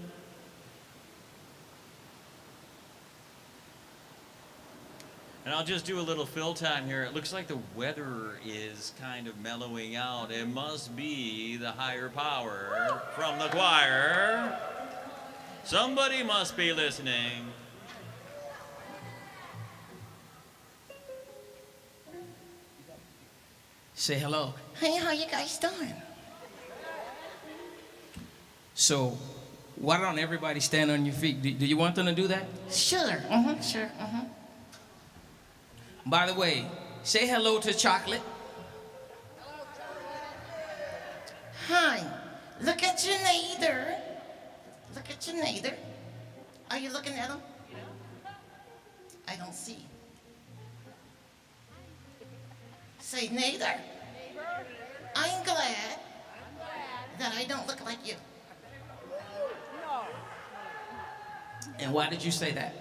And I'll just do a little fill time here. It looks like the weather is kind of mellowing out. It must be the higher power from the choir. Somebody must be listening. Say hello. Hey, how you guys doing? So, why don't everybody stand on your feet? Do you want them to do that? Sure. Sure. By the way, say hello to Chocolate. Hi. Look at your neighbor. Look at your neighbor. Are you looking at him? I don't see. Say neighbor. I'm glad that I don't look like you. And why did you say that?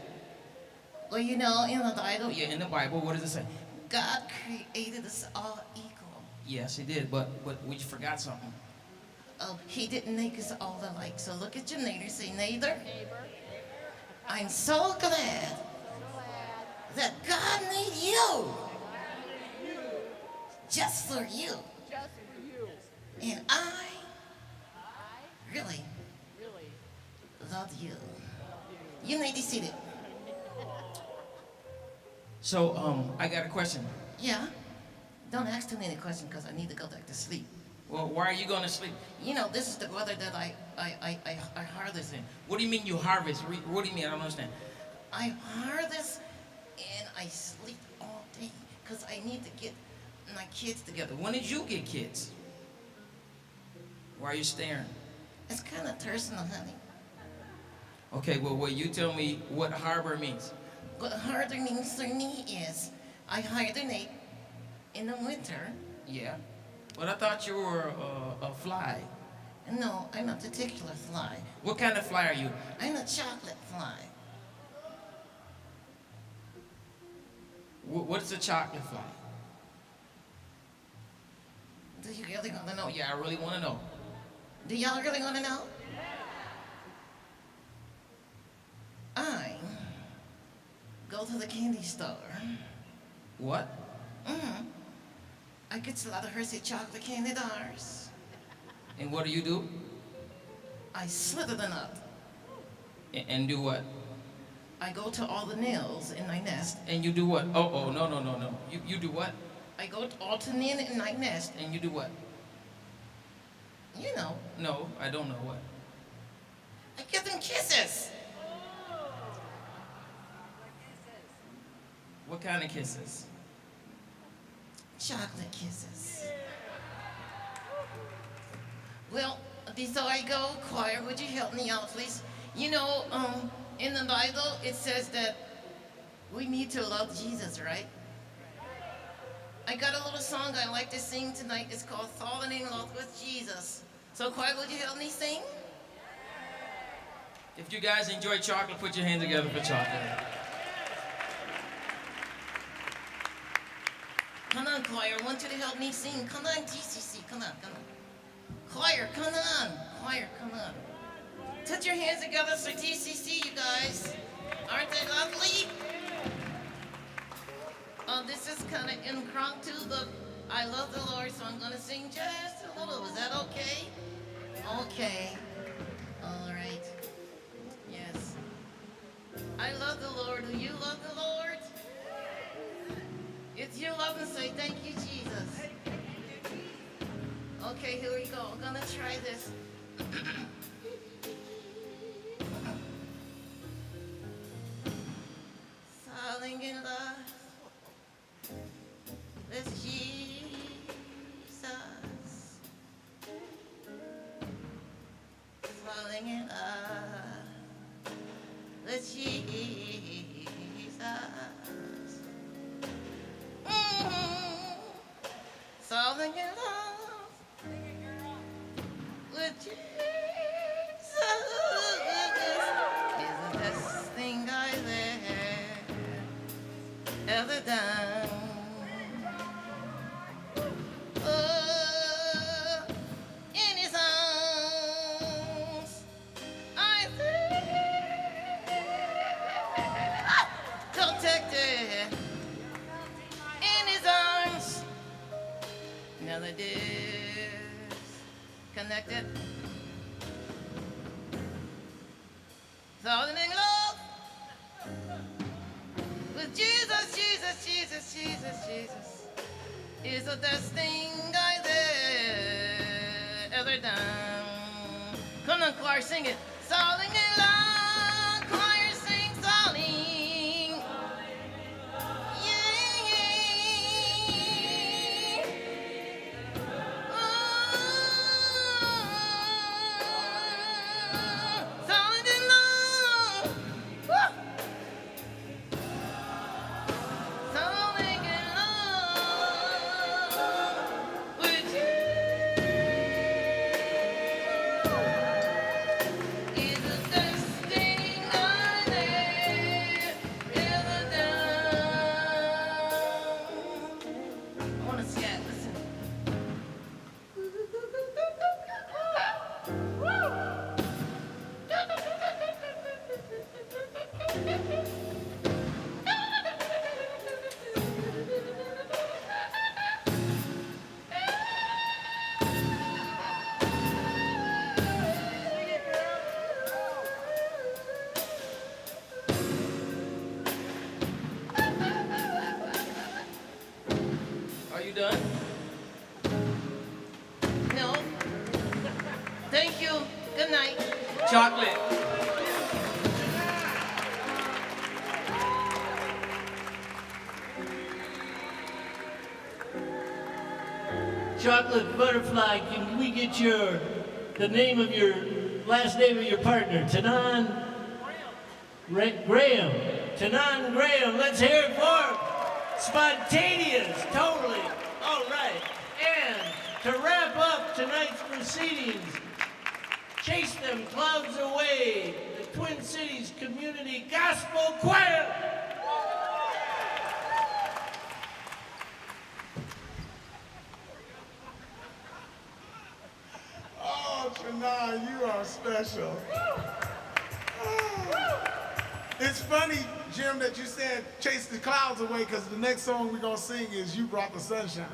Well, you know, in the Bible. Yeah, in the Bible, what does it say? God created us all equal. Yes, he did, but we forgot something. Oh, he didn't make us all alike. So look at your neighbor. Say neighbor. I'm so glad that God made you just for you. And I really love you. You may be seated. So, I got a question. Yeah? Don't ask too many questions because I need to go back to sleep. Well, why are you going to sleep? You know, this is the weather that I harvest in. What do you mean you harvest? What do you mean? I don't understand. I harvest and I sleep all day because I need to get my kids together. When did you get kids? Why are you staring? It's kind of personal, honey. Okay, well, you tell me what harbor means. What harder means for me is I hibernate in the winter. Yeah. But I thought you were a fly. No, I'm a particular fly. What kind of fly are you? I'm a chocolate fly. What's a chocolate fly? Do you really want to know? Yeah, I really want to know. Do y'all really want to know? I go to the candy store. What? I get a lot of Hershey chocolate candy bars. And what do you do? I slither them up. And do what? I go to all the nails in my nest. And you do what? Oh, no. You do what? I go to all the nails in my nest. And you do what? You know. No, I don't know what. I give them kisses. What kind of kisses? Chocolate kisses. Well, before I go, choir, would you help me out, please? You know, in the Bible, it says that we need to love Jesus, right? I got a little song I like to sing tonight. It's called Falling in Love with Jesus. So, choir, would you help me sing? If you guys enjoy chocolate, put your hands together for chocolate. Come on, choir. I want you to help me sing. Come on, GCC. Come on. Choir, come on. Choir, come on. Put your hands together for GCC, you guys. Aren't they lovely? This is kind of impromptu, but I love the Lord, so I'm going to sing just a little. Is that okay? Okay. All right. Yes. I love the Lord. Do you love the Lord? If you love him, say thank you, Jesus. Okay, here we go. I'm going to try this. Falling in love with Jesus. Falling in love with Jesus. Falling in love with Jesus is the best thing I've ever done. Oh, in his arms, I protected. In his arms, never disconnected. Falling in love with Jesus, Jesus, Jesus, Jesus, Jesus is the best thing I've ever done. Come on, choir, sing it. Falling in love, choir, sing falling. Yeah, yeah. Falling in love. Woo! Falling in love with you is the best Are you done? No. Thank you. Good night. Chocolate. Chocolate butterfly, can we get the name of your, last name of your partner? Tanan Graham. Tanan Graham, let's hear it for him. Spontaneous, totally. All right. And to wrap up tonight's proceedings, Chase Them Clouds Away, the Twin Cities Community Gospel Choir. Oh, Shania, you are special. It's funny, Jim, that you said chase the clouds away, because the next song we're going to sing is You Brought the Sunshine.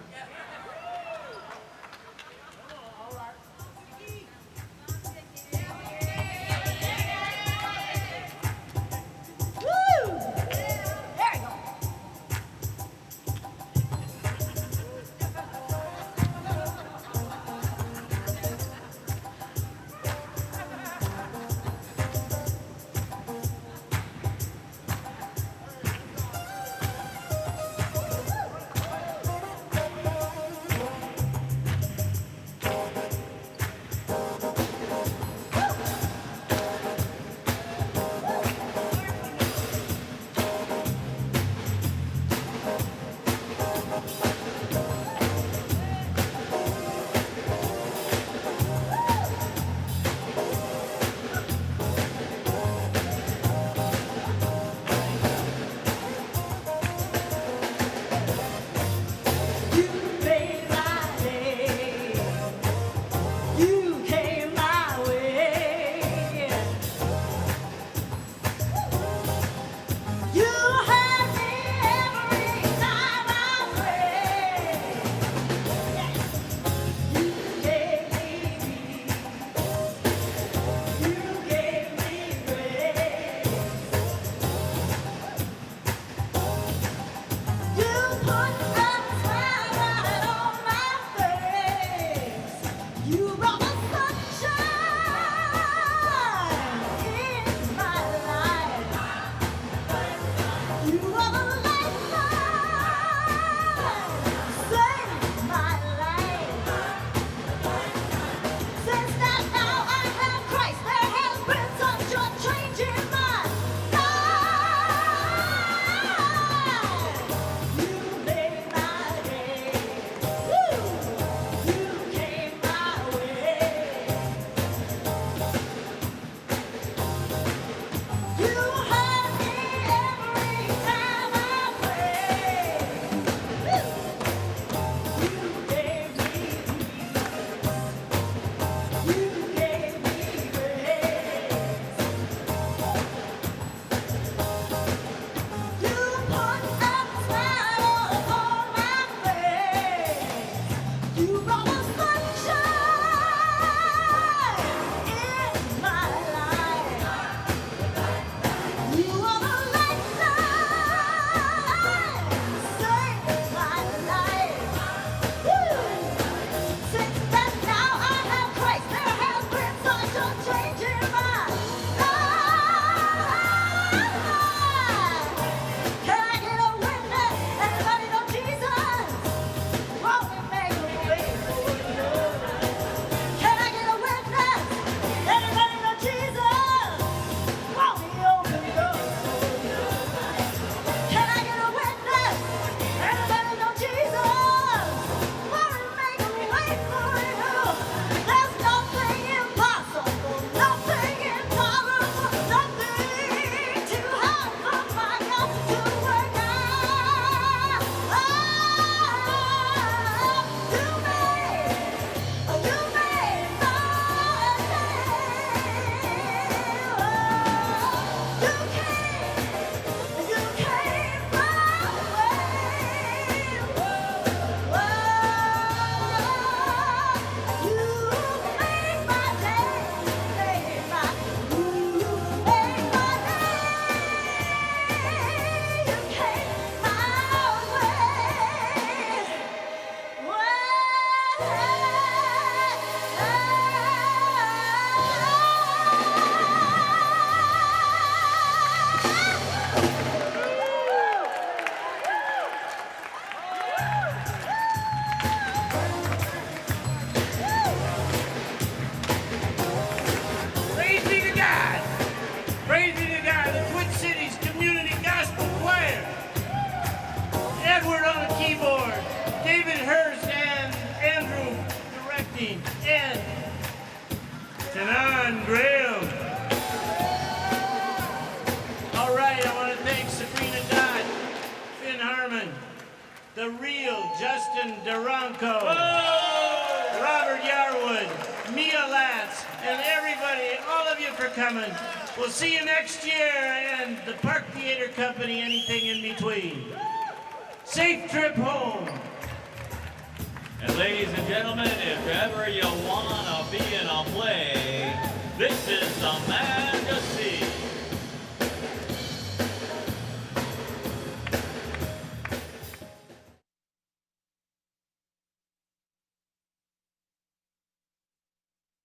Springsteen, and Tanan Graham. All right, I want to thank Sabrina Dodd, Finn Harmon, the real Justin Duranko, Robert Yarwood, Mia Latz, and everybody, all of you for coming. We'll see you next year, and the Park Theater Company, anything in between. Safe trip home. And ladies and gentlemen, if ever you want to be in a play, this is the